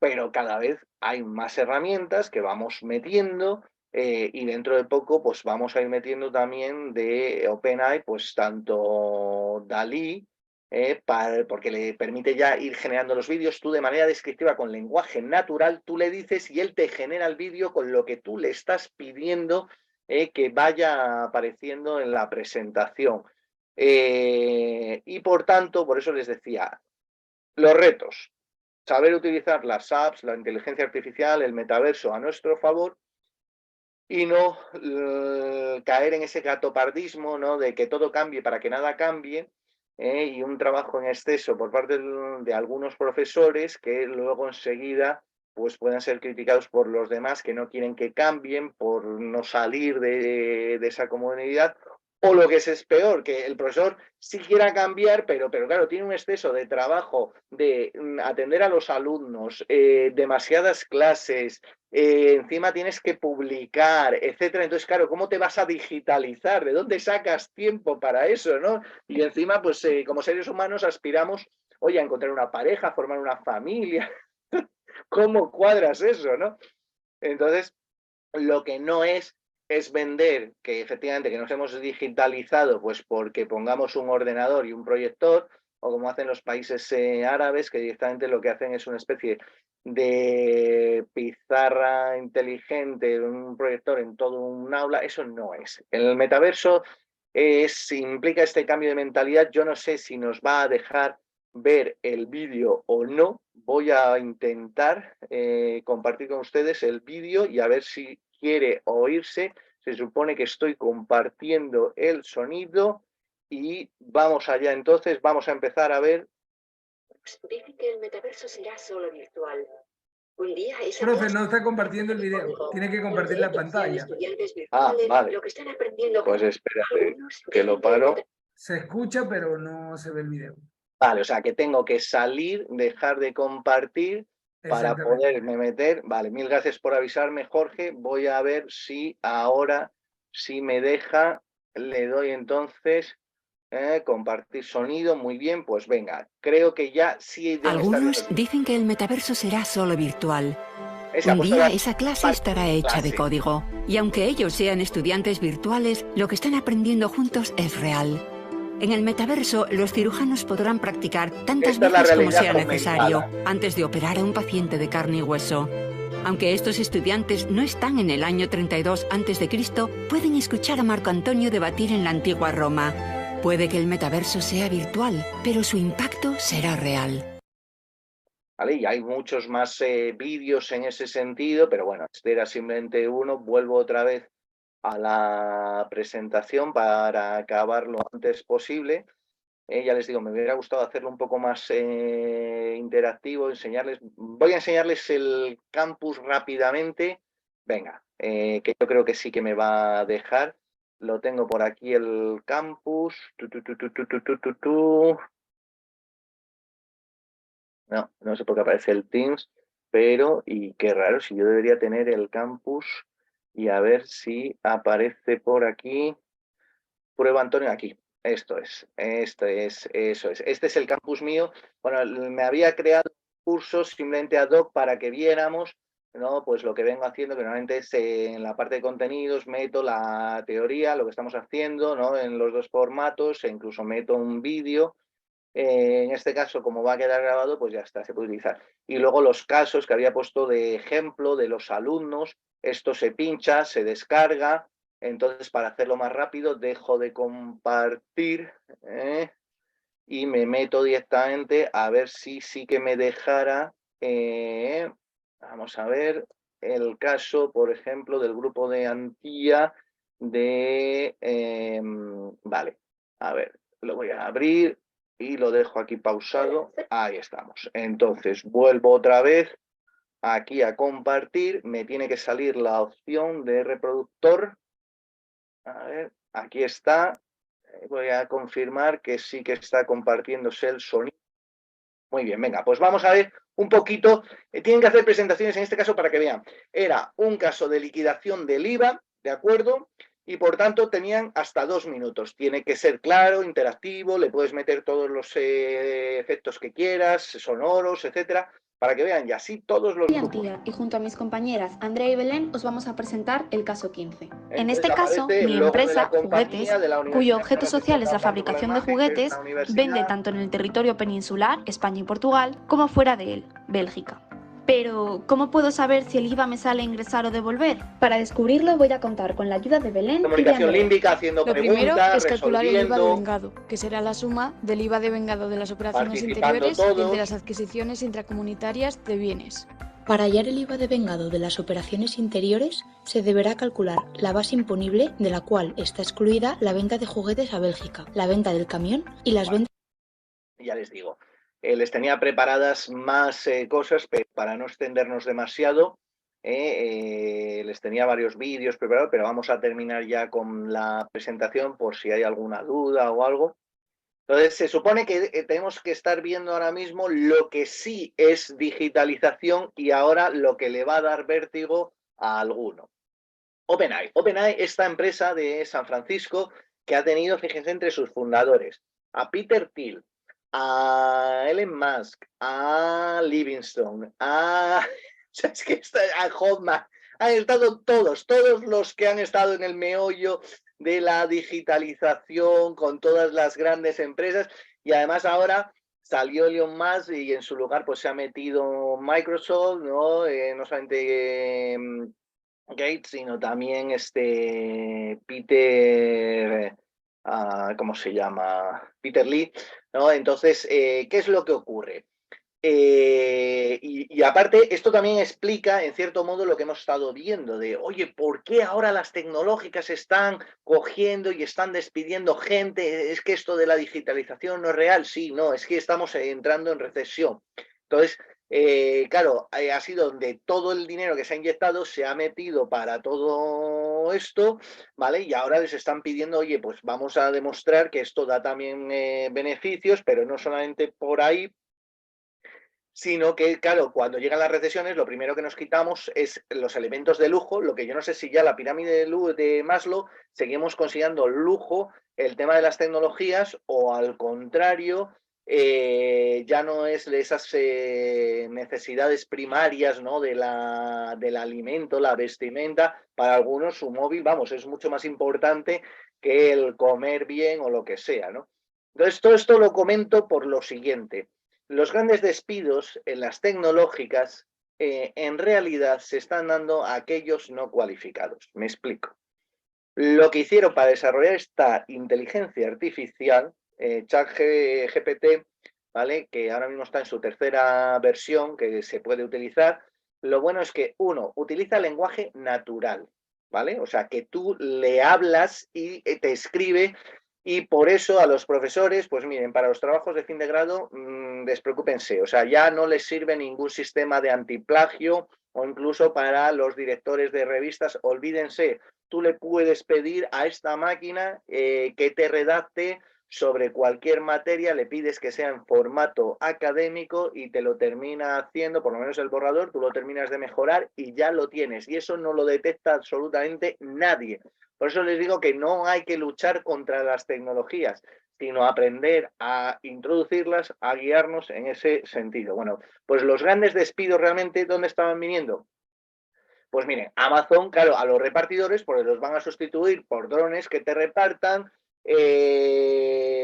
pero cada vez hay más herramientas que vamos metiendo, y dentro de poco pues vamos a ir metiendo también de OpenAI pues tanto Dalí, porque le permite ya ir generando los vídeos tú de manera descriptiva con lenguaje natural, tú le dices y él te genera el vídeo con lo que tú le estás pidiendo que vaya apareciendo en la presentación. Y por tanto, por eso les decía, los retos: saber utilizar las apps, la inteligencia artificial, el metaverso a nuestro favor y no caer en ese gatopardismo, ¿no? De que todo cambie para que nada cambie, y un trabajo en exceso por parte de algunos profesores que luego enseguida pues puedan ser criticados por los demás que no quieren que cambien por no salir de esa comunidad O lo que es peor, que el profesor sí quiera cambiar, pero claro, tiene un exceso de trabajo de atender a los alumnos, demasiadas clases, encima tienes que publicar, etcétera. Entonces, claro, ¿cómo te vas a digitalizar? ¿De dónde sacas tiempo para eso, no? Y encima, pues como seres humanos aspiramos, oye, a encontrar una pareja, a formar una familia. ¿Cómo cuadras eso, no? Entonces, lo que no es vender que efectivamente que nos hemos digitalizado pues porque pongamos un ordenador y un proyector, o como hacen los países árabes, que directamente lo que hacen es una especie de pizarra inteligente, un proyector en todo un aula. Eso no es. El metaverso implica este cambio de mentalidad. Yo no sé si nos va a dejar ver el vídeo o no. Voy a intentar compartir con ustedes el vídeo y a ver si quiere oírse. Se supone que estoy compartiendo el sonido y vamos allá entonces, vamos a empezar a ver. Dice que el metaverso será solo virtual. Un día esa Profe, clase no está compartiendo el video, tiene que compartir la pantalla. Vale. Lo que están aprendiendo Pues espérate, que lo paro. Se escucha, pero no se ve el video. Vale, o sea que tengo que salir, dejar de compartir para poderme meter. Vale, mil gracias por avisarme, Jorge. Voy a ver si ahora sí me deja. Le doy entonces compartir sonido. Muy bien, pues venga. Creo que ya sí. Algunos dicen que el metaverso será solo virtual. Un día esa clase estará hecha de código. Y aunque ellos sean estudiantes virtuales, lo que están aprendiendo juntos es real. En el metaverso, los cirujanos podrán practicar tantas veces como sea necesario antes de operar a un paciente de carne y hueso. Aunque estos estudiantes no están en el año 32 a.C., pueden escuchar a Marco Antonio debatir en la antigua Roma. Puede que el metaverso sea virtual, pero su impacto será real. Vale, y hay muchos más vídeos en ese sentido, pero bueno, este era simplemente uno. Vuelvo otra vez a la presentación para acabar lo antes posible. Ya les digo, me hubiera gustado hacerlo un poco más interactivo, voy a enseñarles el campus rápidamente. Venga, que yo creo que sí que me va a dejar. Lo tengo por aquí el campus. No sé por qué aparece el Teams, pero, y qué raro, si yo debería tener el campus. Y a ver si aparece por aquí. Prueba, Antonio, aquí. Eso es. Este es el campus mío. Bueno, me había creado cursos simplemente ad hoc para que viéramos, ¿no? Pues lo que vengo haciendo, que normalmente es en la parte de contenidos, meto la teoría, lo que estamos haciendo, ¿no? En los dos formatos, e incluso meto un vídeo. En este caso, como va a quedar grabado, pues ya está, se puede utilizar. Y luego los casos que había puesto de ejemplo de los alumnos, esto se pincha, se descarga. Entonces, para hacerlo más rápido, dejo de compartir y me meto directamente a ver si sí que me dejara. Vamos a ver el caso, por ejemplo, del grupo de Antía de... vale, a ver, lo voy a abrir y lo dejo aquí pausado. Ahí estamos. Entonces, vuelvo otra vez aquí a compartir. Me tiene que salir la opción de reproductor. A ver, aquí está. Voy a confirmar que sí que está compartiéndose el sonido. Muy bien, venga, pues vamos a ver un poquito. Tienen que hacer presentaciones en este caso para que vean. Era un caso de liquidación del IVA, ¿de acuerdo? Y por tanto tenían hasta 2 minutos. Tiene que ser claro, interactivo, le puedes meter todos los efectos que quieras, sonoros, etcétera, para que vean, y así todos los grupos. Y junto a mis compañeras Andrea y Belén os vamos a presentar el caso 15. Entonces, en este caso, mi empresa, Juguetes, cuyo objeto social es la fabricación de juguetes, vende tanto en el territorio peninsular, España y Portugal, como fuera de él, Bélgica. Pero, ¿cómo puedo saber si el IVA me sale a ingresar o devolver? Para descubrirlo voy a contar con la ayuda de Belén Comunicación límbica, haciendo preguntas, primero es calcular el IVA de vengado, que será la suma del IVA de vengado de las operaciones interiores y el de las adquisiciones intracomunitarias de bienes. Para hallar el IVA de vengado de las operaciones interiores, se deberá calcular la base imponible de la cual está excluida la venta de juguetes a Bélgica, la venta del camión y las ventas... Ya les digo. Les tenía preparadas más cosas, pero para no extendernos demasiado, Les tenía varios vídeos preparados, pero vamos a terminar ya con la presentación por si hay alguna duda o algo. Entonces, se supone que tenemos que estar viendo ahora mismo lo que sí es digitalización y ahora lo que le va a dar vértigo a alguno. OpenAI. OpenAI, esta empresa de San Francisco que ha tenido, fíjense, entre sus fundadores a Peter Thiel, a Elon Musk, a Livingstone, a Hoffman, han estado todos los que han estado en el meollo de la digitalización con todas las grandes empresas, y además ahora salió Elon Musk y en su lugar pues se ha metido Microsoft, ¿no? No solamente Gates, sino también Peter, ¿cómo se llama? Peter Lee, ¿no? Entonces, ¿qué es lo que ocurre? Y aparte, esto también explica, en cierto modo, lo que hemos estado viendo de, oye, ¿por qué ahora las tecnológicas están cogiendo y están despidiendo gente? ¿Es que esto de la digitalización no es real? Sí, no, es que estamos entrando en recesión. Entonces, claro, ha sido donde todo el dinero que se ha inyectado se ha metido para todo esto, ¿vale? Y ahora les están pidiendo, oye, pues vamos a demostrar que esto da también beneficios, pero no solamente por ahí, sino que, claro, cuando llegan las recesiones, lo primero que nos quitamos es los elementos de lujo, lo que yo no sé si ya la pirámide de Maslow seguimos considerando lujo el tema de las tecnologías o al contrario, ya no es de esas necesidades primarias, ¿no? Del alimento, la vestimenta. Para algunos su móvil, vamos, es mucho más importante que el comer bien o lo que sea, ¿no? Entonces, todo esto lo comento por lo siguiente. Los grandes despidos en las tecnológicas en realidad se están dando a aquellos no cualificados. Me explico. Lo que hicieron para desarrollar esta inteligencia artificial, ChatGPT, ¿vale? Que ahora mismo está en su tercera versión que se puede utilizar, lo bueno es que, uno, utiliza lenguaje natural, ¿vale? O sea, que tú le hablas y te escribe. Y por eso a los profesores, pues miren, para los trabajos de fin de grado, despreocúpense. O sea, ya no les sirve ningún sistema de antiplagio o incluso para los directores de revistas, olvídense. Tú le puedes pedir a esta máquina que te redacte sobre cualquier materia, le pides que sea en formato académico y te lo termina haciendo, por lo menos el borrador, tú lo terminas de mejorar y ya lo tienes. Y eso no lo detecta absolutamente nadie. Por eso les digo que no hay que luchar contra las tecnologías, sino aprender a introducirlas, a guiarnos en ese sentido. Bueno, pues los grandes despidos realmente, ¿dónde estaban viniendo? Pues miren, Amazon, claro, a los repartidores, pues los van a sustituir por drones que te repartan.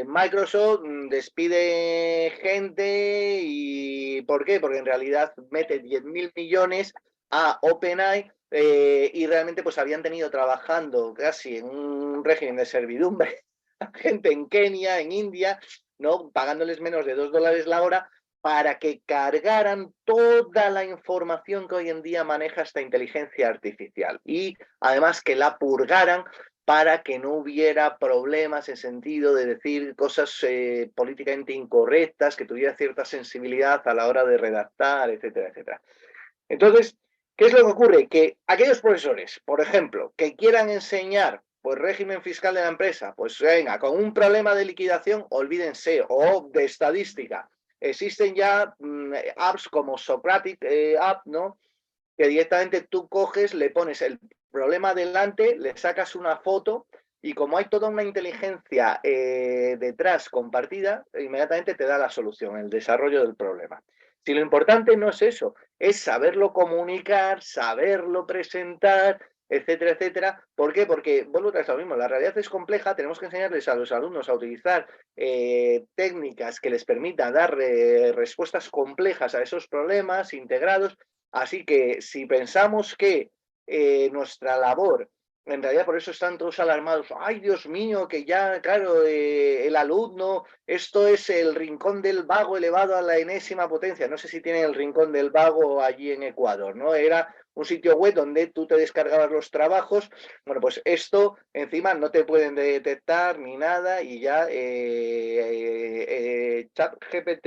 Microsoft despide gente y ¿por qué? Porque en realidad mete 10.000 millones a OpenAI y realmente pues habían tenido trabajando casi en un régimen de servidumbre a gente en Kenia, en India, ¿no? Pagándoles menos de $2 la hora para que cargaran toda la información que hoy en día maneja esta inteligencia artificial y además que la purgaran para que no hubiera problemas en sentido de decir cosas políticamente incorrectas, que tuviera cierta sensibilidad a la hora de redactar, etcétera, etcétera. Entonces, ¿qué es lo que ocurre? Que aquellos profesores, por ejemplo, que quieran enseñar pues régimen fiscal de la empresa, pues venga, con un problema de liquidación, olvídense, o de estadística. Existen ya apps como Socratic App, ¿no? Que directamente tú coges, le pones el problema delante, le sacas una foto y como hay toda una inteligencia detrás compartida, inmediatamente te da la solución, el desarrollo del problema. Si lo importante no es eso, es saberlo comunicar, saberlo presentar, etcétera, etcétera. ¿Por qué? Porque, vuelvo otra vez a lo mismo, la realidad es compleja, tenemos que enseñarles a los alumnos a utilizar técnicas que les permitan dar respuestas complejas a esos problemas integrados. Así que si pensamos que nuestra labor, en realidad por eso están todos alarmados, ay Dios mío, que ya, claro, el alumno, esto es el rincón del vago elevado a la enésima potencia, no sé si tienen el rincón del vago allí en Ecuador, ¿no? Era un sitio web donde tú te descargabas los trabajos, bueno, pues esto encima no te pueden detectar ni nada y ya ChatGPT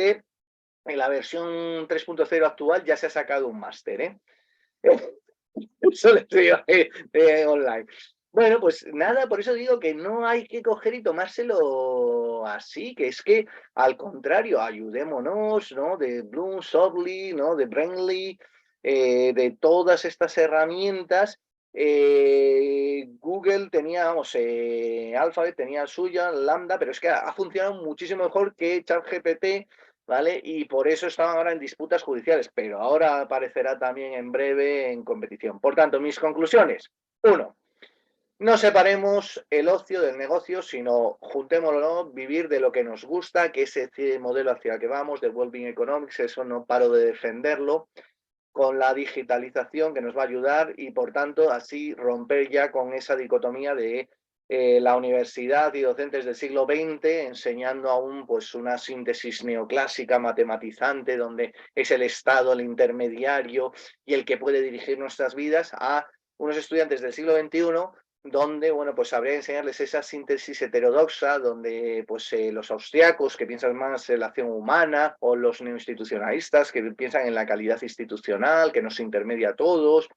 en la versión 3.0 actual ya se ha sacado un máster, ¿eh? curso online. Bueno, pues nada, por eso digo que no hay que coger y tomárselo así, que es que al contrario, ayudémonos, ¿no? De Bloom, Shortly, ¿no? De Brainly, de todas estas herramientas. Google tenía, vamos, Alphabet tenía suya, Lambda, pero es que ha funcionado muchísimo mejor que ChatGPT, ¿vale? Y por eso estaban ahora en disputas judiciales, pero ahora aparecerá también en breve en competición. Por tanto, mis conclusiones. 1. No separemos el ocio del negocio, sino juntémoslo, vivir de lo que nos gusta, que es ese modelo hacia el que vamos, de Wellbeing Economics, eso no paro de defenderlo, con la digitalización que nos va a ayudar y, por tanto, así romper ya con esa dicotomía de la universidad y docentes del siglo XX enseñando aún pues, una síntesis neoclásica matematizante, donde es el Estado el intermediario y el que puede dirigir nuestras vidas, a unos estudiantes del siglo XXI donde, bueno, pues habría que enseñarles esa síntesis heterodoxa, donde pues los austriacos que piensan más en la acción humana, o los neoinstitucionalistas que piensan en la calidad institucional, que nos intermedia a todos,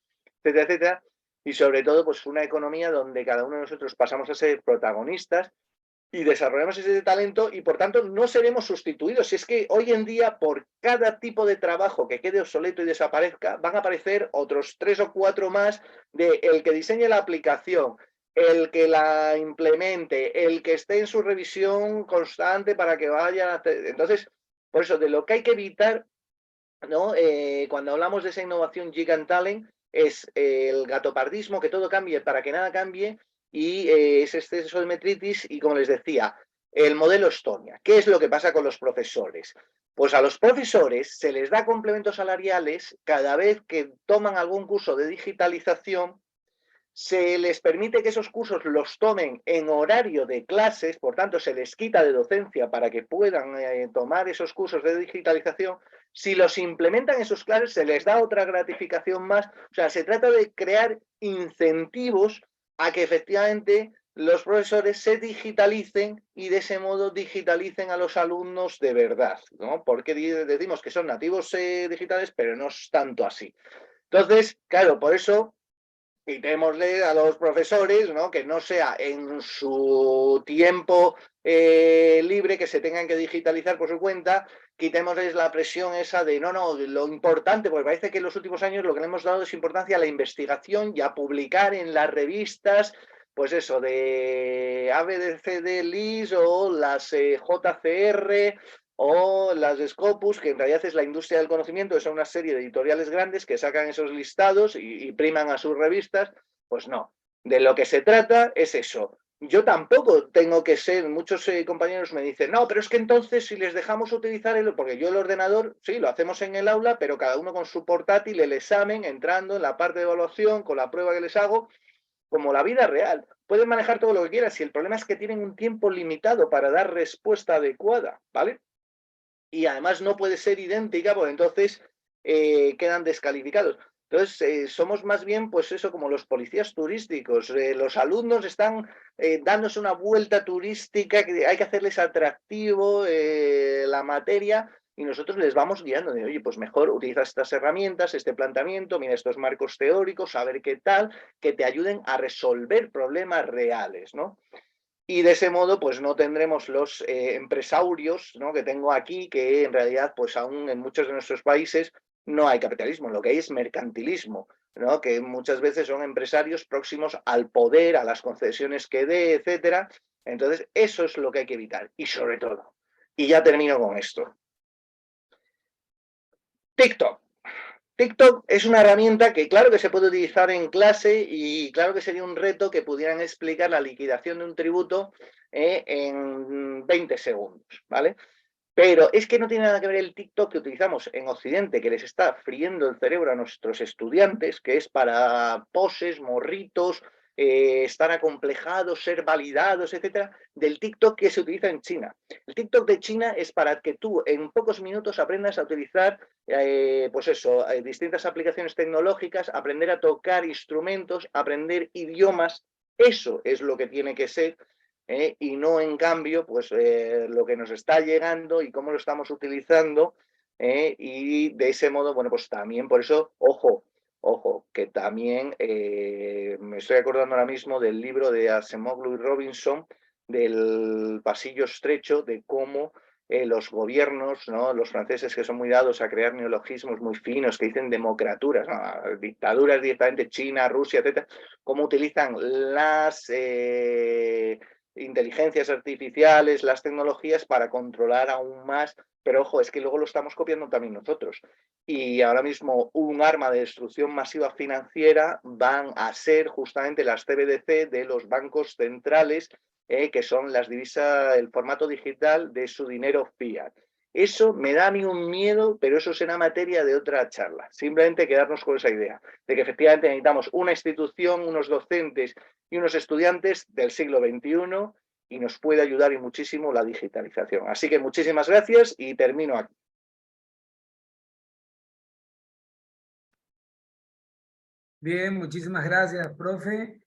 etcétera, etcétera, y sobre todo pues una economía donde cada uno de nosotros pasamos a ser protagonistas y desarrollamos ese talento y por tanto no seremos sustituidos. Si es que hoy en día por cada tipo de trabajo que quede obsoleto y desaparezca van a aparecer otros 3 o 4 más de el que diseñe la aplicación, el que la implemente, el que esté en su revisión constante para que vaya. Entonces, por eso de lo que hay que evitar, ¿no? Cuando hablamos de esa innovación Gigant Talent es el gatopardismo, que todo cambie para que nada cambie, y ese exceso de metritis y, como les decía, el modelo Estonia. ¿Qué es lo que pasa con los profesores? Pues a los profesores se les da complementos salariales cada vez que toman algún curso de digitalización, se les permite que esos cursos los tomen en horario de clases, por tanto se les quita de docencia para que puedan tomar esos cursos de digitalización. Si los implementan en sus clases se les da otra gratificación más. O sea, se trata de crear incentivos a que efectivamente los profesores se digitalicen y de ese modo digitalicen a los alumnos de verdad, ¿no? Porque decimos que son nativos digitales, pero no es tanto así. Entonces, claro, por eso quitémosle a los profesores, ¿no? Que no sea en su tiempo libre que se tengan que digitalizar por su cuenta, quitémosles la presión esa de no, lo importante, porque parece que en los últimos años lo que le hemos dado es importancia a la investigación y a publicar en las revistas, pues eso, de ABCD, LIS o las JCR o las Scopus, que en realidad es la industria del conocimiento, que son una serie de editoriales grandes que sacan esos listados y priman a sus revistas. Pues no, de lo que se trata es eso. Yo tampoco tengo que ser, muchos compañeros me dicen, no, pero es que entonces si les dejamos utilizar porque yo el ordenador, sí, lo hacemos en el aula, pero cada uno con su portátil, el examen, entrando en la parte de evaluación, con la prueba que les hago, como la vida real. Pueden manejar todo lo que quieran, si el problema es que tienen un tiempo limitado para dar respuesta adecuada, ¿vale? Y además no puede ser idéntica, porque entonces quedan descalificados. Entonces, somos más bien, pues eso, como los policías turísticos. Los alumnos están dándose una vuelta turística, que hay que hacerles atractivo la materia, y nosotros les vamos guiando de, oye, pues mejor utiliza estas herramientas, este planteamiento, mira estos marcos teóricos, a ver qué tal, que te ayuden a resolver problemas reales, ¿no? Y de ese modo, pues no tendremos los empresarios, ¿no? Que tengo aquí, que en realidad, pues aún en muchos de nuestros países no hay capitalismo, lo que hay es mercantilismo, ¿no? Que muchas veces son empresarios próximos al poder, a las concesiones que dé, etcétera. Entonces, eso es lo que hay que evitar. Y sobre todo, y ya termino con esto, TikTok. TikTok es una herramienta que claro que se puede utilizar en clase y claro que sería un reto que pudieran explicar la liquidación de un tributo en 20 segundos, ¿vale? Pero es que no tiene nada que ver el TikTok que utilizamos en Occidente, que les está friendo el cerebro a nuestros estudiantes, que es para poses, morritos, estar acomplejados, ser validados, etcétera, del TikTok que se utiliza en China. El TikTok de China es para que tú en pocos minutos aprendas a utilizar, pues eso, distintas aplicaciones tecnológicas, aprender a tocar instrumentos, aprender idiomas. Eso es lo que tiene que ser. Y no en cambio pues lo que nos está llegando y cómo lo estamos utilizando y de ese modo, bueno, pues también por eso, ojo Ojo, que también me estoy acordando ahora mismo del libro de Acemoglu y Robinson, del pasillo estrecho, de cómo los gobiernos, ¿no? Los franceses que son muy dados a crear neologismos muy finos, que dicen democraturas, ¿no? Dictaduras directamente, China, Rusia, etc., cómo utilizan las inteligencias artificiales, las tecnologías para controlar aún más, pero ojo, es que luego lo estamos copiando también nosotros. Y ahora mismo un arma de destrucción masiva financiera van a ser justamente las CBDC de los bancos centrales, que son las divisas, el formato digital de su dinero fiat. Eso me da a mí un miedo, pero eso será materia de otra charla. Simplemente quedarnos con esa idea de que efectivamente necesitamos una institución, unos docentes y unos estudiantes del siglo XXI, y nos puede ayudar y muchísimo la digitalización. Así que muchísimas gracias y termino aquí. Bien, muchísimas gracias, profe.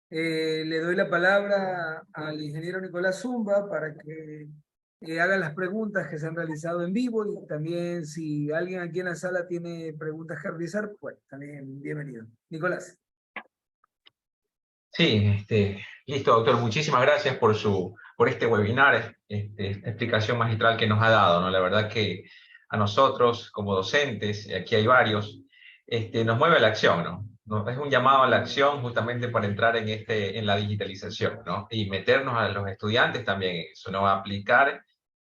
Le doy la palabra al ingeniero Nicolás Zumba para que haga las preguntas que se han realizado en vivo, y también si alguien aquí en la sala tiene preguntas que realizar, pues también bienvenido. Nicolás. Sí, listo, doctor. Muchísimas gracias por este webinar, esta explicación magistral que nos ha dado, ¿no? La verdad que a nosotros, como docentes, aquí hay varios, nos mueve a la acción, ¿no? Es un llamado a la acción justamente para entrar en la digitalización, ¿no? Y meternos a los estudiantes también en eso, ¿no? A aplicar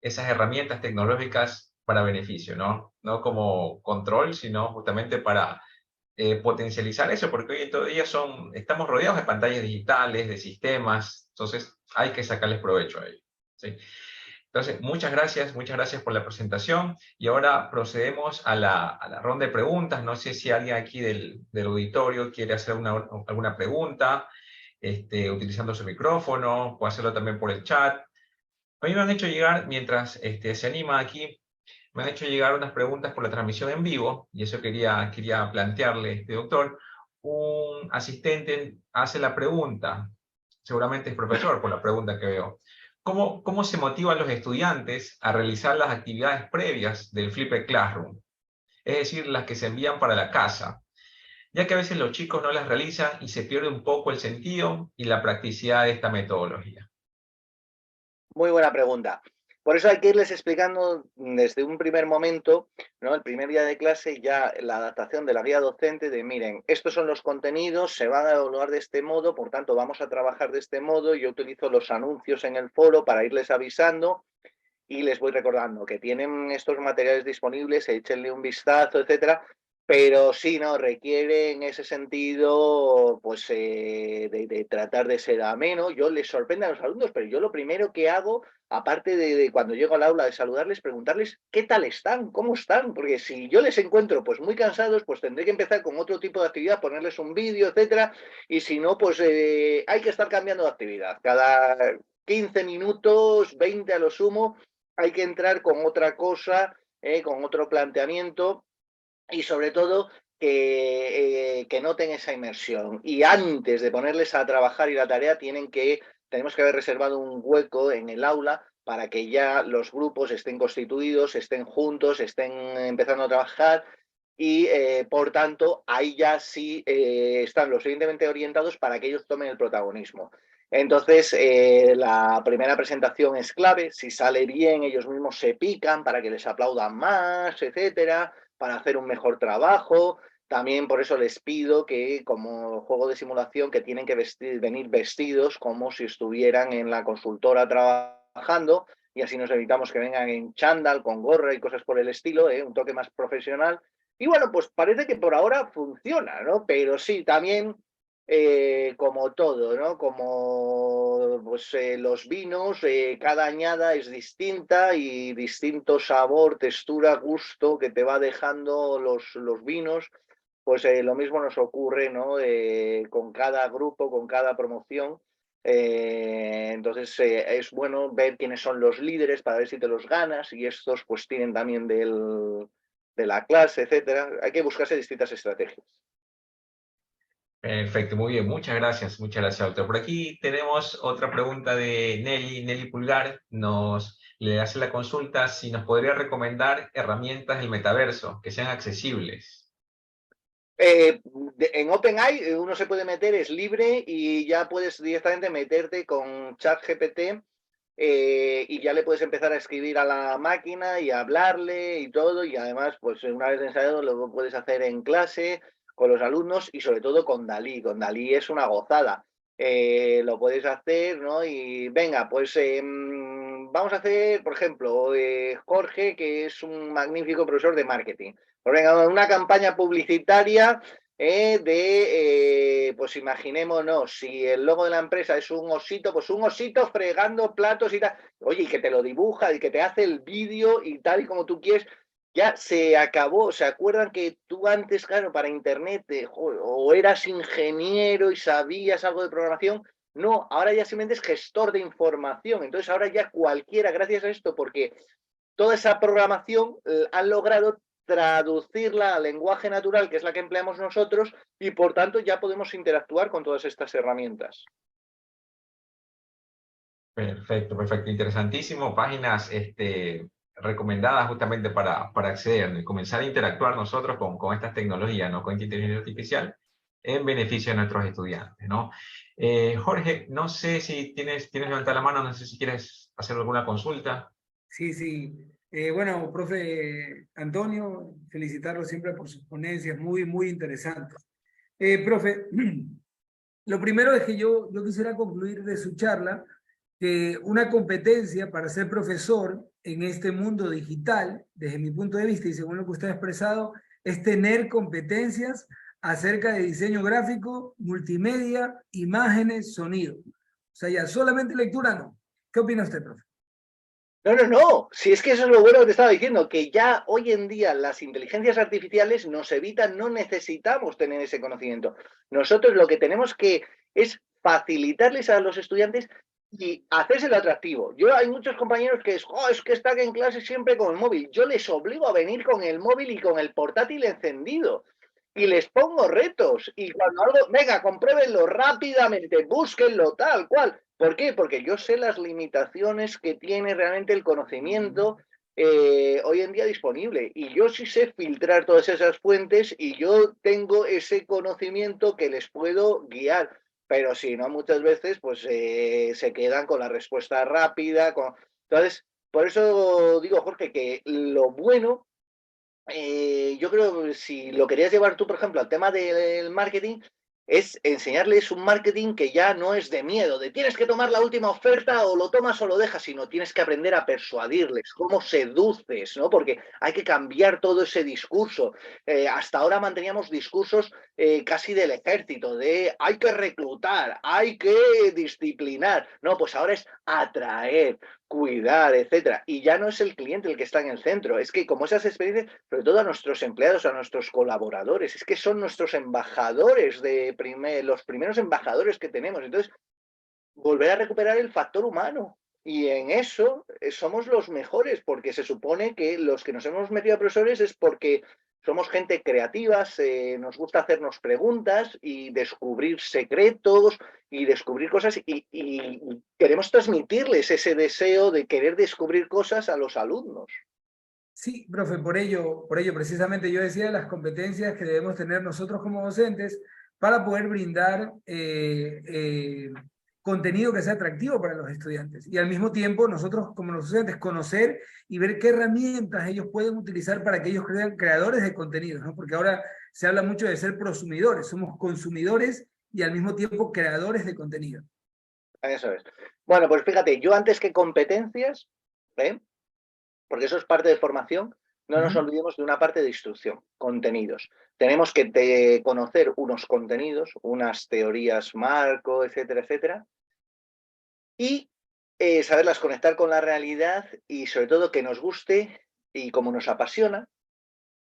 esas herramientas tecnológicas para beneficio, ¿no? No como control, sino justamente para potencializar eso, porque hoy en día estamos rodeados de pantallas digitales, de sistemas, entonces hay que sacarles provecho a ello, ¿sí? Entonces, muchas gracias por la presentación, y ahora procedemos a la ronda de preguntas. No sé si alguien aquí del auditorio quiere hacer alguna pregunta, utilizando su micrófono, o hacerlo también por el chat. A mí me han hecho llegar, mientras se anima aquí, me han hecho llegar unas preguntas por la transmisión en vivo, y eso quería plantearle, doctor. Un asistente hace la pregunta, seguramente es profesor por la pregunta que veo. ¿Cómo se motivan los estudiantes a realizar las actividades previas del Flipped Classroom? Es decir, las que se envían para la casa, ya que a veces los chicos no las realizan y se pierde un poco el sentido y la practicidad de esta metodología. Muy buena pregunta. Por eso hay que irles explicando desde un primer momento, ¿no? El primer día de clase, ya la adaptación de la guía docente de, miren, estos son los contenidos, se van a evaluar de este modo, por tanto vamos a trabajar de este modo. Yo utilizo los anuncios en el foro para irles avisando y les voy recordando que tienen estos materiales disponibles, échenle un vistazo, etcétera. Pero sí, no, requiere en ese sentido, pues, de tratar de ser ameno. Yo les sorprendo a los alumnos, pero yo lo primero que hago, aparte de cuando llego al aula de saludarles, preguntarles qué tal están, cómo están, porque si yo les encuentro pues muy cansados, pues tendré que empezar con otro tipo de actividad, ponerles un vídeo, etcétera, y si no, pues hay que estar cambiando de actividad. Cada 15 minutos, 20 a lo sumo, hay que entrar con otra cosa, con otro planteamiento. Y sobre todo que noten esa inmersión. Y antes de ponerles a trabajar y la tarea, tenemos que haber reservado un hueco en el aula para que ya los grupos estén constituidos, estén juntos, estén empezando a trabajar, y por tanto ahí ya sí están lo suficientemente orientados para que ellos tomen el protagonismo. Entonces, la primera presentación es clave. Si sale bien, ellos mismos se pican para que les aplaudan más, etcétera, para hacer un mejor trabajo. También por eso les pido que, como juego de simulación, que tienen que venir vestidos como si estuvieran en la consultora trabajando, y así nos evitamos que vengan en chándal, con gorra y cosas por el estilo, un toque más profesional. Y bueno, pues parece que por ahora funciona, ¿no? Pero sí, también, como todo, ¿no? Como pues, los vinos, cada añada es distinta, y distinto sabor, textura, gusto que te va dejando los vinos. Pues lo mismo nos ocurre, ¿no? Con cada grupo, con cada promoción. Entonces es bueno ver quiénes son los líderes para ver si te los ganas, y estos pues tienen también de la clase, etcétera. Hay que buscarse distintas estrategias. Perfecto, muy bien, muchas gracias, doctor. Por aquí tenemos otra pregunta de Nelly Pulgar. Le hace la consulta si nos podría recomendar herramientas del metaverso que sean accesibles. En OpenAI uno se puede meter, es libre y ya puedes directamente meterte con ChatGPT y ya le puedes empezar a escribir a la máquina y a hablarle y todo, y además pues una vez ensayado lo puedes hacer en clase con los alumnos y sobre todo con Dalí. Con Dalí es una gozada. Lo puedes hacer, ¿no? Y venga, pues vamos a hacer, por ejemplo, Jorge, que es un magnífico profesor de marketing. Pues venga, una campaña publicitaria pues imaginémonos, si el logo de la empresa es un osito, pues un osito fregando platos y tal. Oye, y que te lo dibuja y que te hace el vídeo y tal y como tú quieres. Ya se acabó. ¿Se acuerdan que tú antes, claro, para internet, o eras ingeniero y sabías algo de programación? No, ahora ya simplemente es gestor de información. Entonces ahora ya cualquiera, gracias a esto, porque toda esa programación han logrado traducirla al lenguaje natural, que es la que empleamos nosotros, y por tanto ya podemos interactuar con todas estas herramientas. Perfecto, perfecto. Interesantísimo. Páginas recomendadas justamente para acceder, comenzar a interactuar nosotros con estas tecnologías, ¿no? Con inteligencia artificial, en beneficio de nuestros estudiantes, ¿no? Jorge, no sé si tienes levantar la mano, no sé si quieres hacer alguna consulta. Sí, sí. Bueno, profe Antonio, felicitarlo siempre por sus ponencias, muy, muy interesantes. Profe, lo primero es que yo quisiera concluir de su charla que una competencia para ser profesor en este mundo digital, desde mi punto de vista y según lo que usted ha expresado, es tener competencias acerca de diseño gráfico, multimedia, imágenes, sonido. O sea, ya solamente lectura no. ¿Qué opina usted, profe? No. Si es que eso es lo bueno que te estaba diciendo, que ya hoy en día las inteligencias artificiales nos evitan, no necesitamos tener ese conocimiento. Nosotros lo que tenemos que es facilitarles a los estudiantes y hacérselo atractivo. Hay muchos compañeros que es que están en clase siempre con el móvil. Yo les obligo a venir con el móvil y con el portátil encendido. Y les pongo retos. Y cuando algo, venga, compruébenlo rápidamente, búsquenlo tal cual. ¿Por qué? Porque yo sé las limitaciones que tiene realmente el conocimiento hoy en día disponible. Y yo sí sé filtrar todas esas fuentes y yo tengo ese conocimiento que les puedo guiar. Pero si no, muchas veces pues se quedan con la respuesta rápida. Entonces, por eso digo, Jorge, que lo bueno, yo creo que si lo querías llevar tú, por ejemplo, al tema del marketing, es enseñarles un marketing que ya no es de miedo, de tienes que tomar la última oferta o lo tomas o lo dejas, sino tienes que aprender a persuadirles, cómo seduces, ¿no? Porque hay que cambiar todo ese discurso. Hasta ahora manteníamos discursos casi del ejército, de hay que reclutar, hay que disciplinar. No, pues ahora es atraer, cuidar, etcétera. Y ya no es el cliente el que está en el centro, es que como esas experiencias, sobre todo a nuestros empleados, a nuestros colaboradores, es que son nuestros embajadores los primeros embajadores que tenemos. Entonces, volver a recuperar el factor humano. Y en eso somos los mejores, porque se supone que los que nos hemos metido a profesores es porque somos gente creativa, nos gusta hacernos preguntas y descubrir secretos y descubrir cosas y queremos transmitirles ese deseo de querer descubrir cosas a los alumnos. Sí, profe, por ello precisamente yo decía las competencias que debemos tener nosotros como docentes para poder brindar contenido que sea atractivo para los estudiantes. Y al mismo tiempo nosotros como los docentes conocer y ver qué herramientas ellos pueden utilizar para que ellos sean creadores de contenidos, ¿no? Porque ahora se habla mucho de ser prosumidores, somos consumidores y al mismo tiempo creadores de contenido. Eso es. Bueno, pues fíjate, yo antes que competencias, porque eso es parte de formación, no nos olvidemos de una parte de instrucción, contenidos. Tenemos que conocer unos contenidos, unas teorías marco, etcétera, etcétera, y saberlas conectar con la realidad y sobre todo que nos guste y como nos apasiona,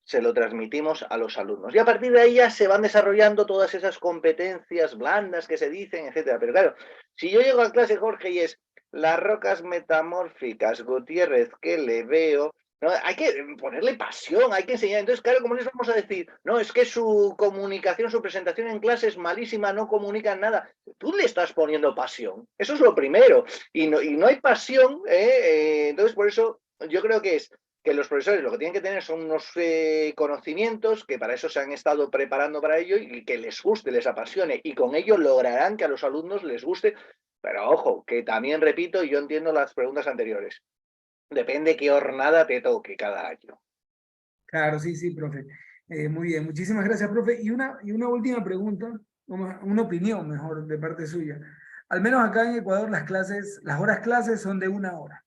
se lo transmitimos a los alumnos. Y a partir de ahí ya se van desarrollando todas esas competencias blandas que se dicen, etcétera. Pero claro, si yo llego a clase, Jorge, y es las rocas metamórficas, Gutiérrez, que le veo, ¿no? Hay que ponerle pasión, hay que enseñar. Entonces, claro, ¿cómo les vamos a decir? No, es que su comunicación, su presentación en clase es malísima, no comunican nada. Tú le estás poniendo pasión. Eso es lo primero. Y no hay pasión, entonces por eso yo creo que es que los profesores lo que tienen que tener son unos conocimientos que para eso se han estado preparando para ello y que les guste, les apasione, y con ello lograrán que a los alumnos les guste. Pero ojo, que también repito, y yo entiendo las preguntas anteriores, depende qué jornada te toque cada año. Claro, sí, sí, profe. Muy bien, muchísimas gracias, profe. Y una última pregunta, una opinión mejor de parte suya. Al menos acá en Ecuador las horas clases son de 1 hora.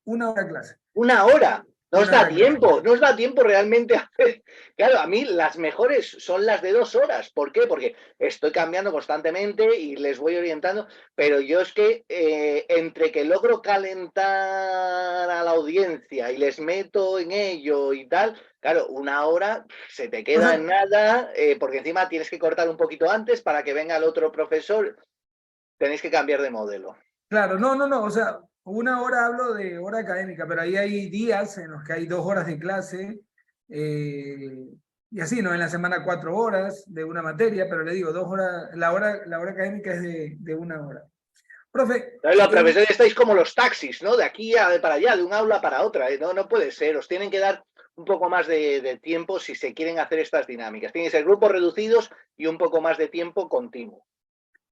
1 hora clase. 1 hora. No os da tiempo realmente a hacer. Claro, a mí las mejores son las de 2 horas. ¿Por qué? Porque estoy cambiando constantemente y les voy orientando, pero yo es que entre que logro calentar a la audiencia y les meto en ello y tal, claro, 1 hora se te queda en nada, porque encima tienes que cortar un poquito antes para que venga el otro profesor. Tenéis que cambiar de modelo. Claro, no, o sea, 1 hora hablo de hora académica, pero ahí hay días en los que hay 2 horas de clase, y así, ¿no? En la semana 4 horas de una materia, pero le digo, 2 horas, la hora académica es de 1 hora. Profe. Los profesores estáis como los taxis, ¿no? De aquí para allá, de un aula para otra, ¿eh? No puede ser, os tienen que dar un poco más de tiempo si se quieren hacer estas dinámicas. Tienen que ser grupos reducidos y un poco más de tiempo continuo.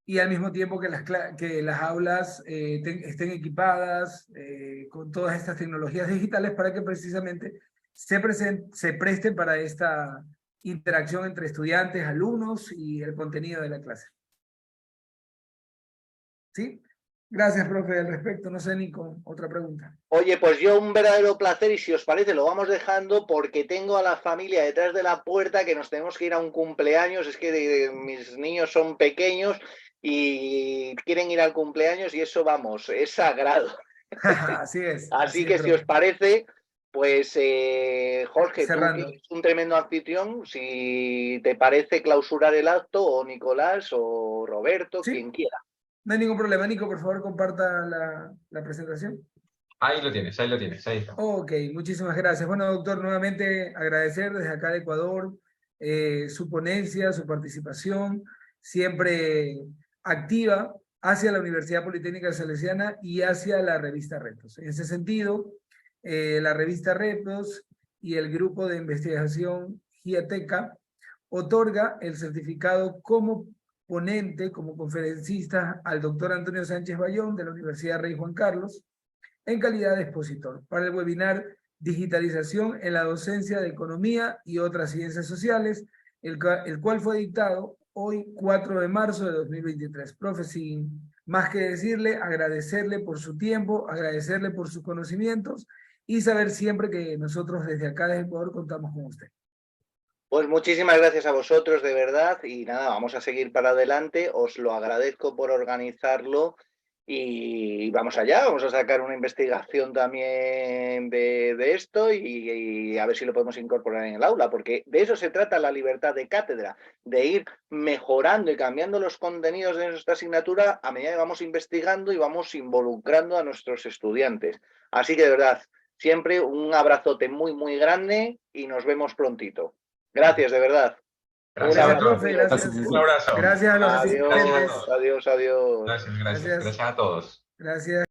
Y al mismo tiempo que las aulas estén equipadas con todas estas tecnologías digitales para que precisamente se presten para esta interacción entre estudiantes, alumnos y el contenido de la clase. ¿Sí? Gracias, profe, al respecto. No sé, Nico, otra pregunta. Oye, pues yo un verdadero placer, y si os parece lo vamos dejando porque tengo a la familia detrás de la puerta que nos tenemos que ir a un cumpleaños. Es que mis niños son pequeños y quieren ir al cumpleaños y eso, vamos, es sagrado. Así es. Así que si os parece, pues Jorge, tú eres un tremendo anfitrión, si te parece clausurar el acto, o Nicolás o Roberto, ¿sí? Quien quiera. No hay ningún problema. Nico, por favor, comparta la presentación. Ahí lo tienes, ahí está. Ok, muchísimas gracias. Bueno, doctor, nuevamente agradecer desde acá de Ecuador su ponencia, su participación, siempre activa hacia la Universidad Politécnica Salesiana y hacia la revista Retos. En ese sentido, la revista Retos y el grupo de investigación GIATECA otorga el certificado como ponente, como conferencista, al doctor Antonio Sánchez Bayón de la Universidad Rey Juan Carlos, en calidad de expositor, para el webinar Digitalización en la docencia de Economía y otras ciencias sociales, el cual fue dictado hoy 4 de marzo de 2023. Profe, sin más que decirle, agradecerle por su tiempo, agradecerle por sus conocimientos y saber siempre que nosotros desde acá de Ecuador contamos con usted. Pues muchísimas gracias a vosotros, de verdad, y nada, vamos a seguir para adelante. Os lo agradezco por organizarlo y vamos allá, vamos a sacar una investigación también de esto y a ver si lo podemos incorporar en el aula, porque de eso se trata la libertad de cátedra, de ir mejorando y cambiando los contenidos de nuestra asignatura a medida que vamos investigando y vamos involucrando a nuestros estudiantes. Así que de verdad, siempre un abrazote muy, muy grande y nos vemos prontito. Gracias, de verdad. Gracias, profe. Gracias. Un abrazo. Gracias a los asistentes. Adiós. Gracias a todos. Gracias.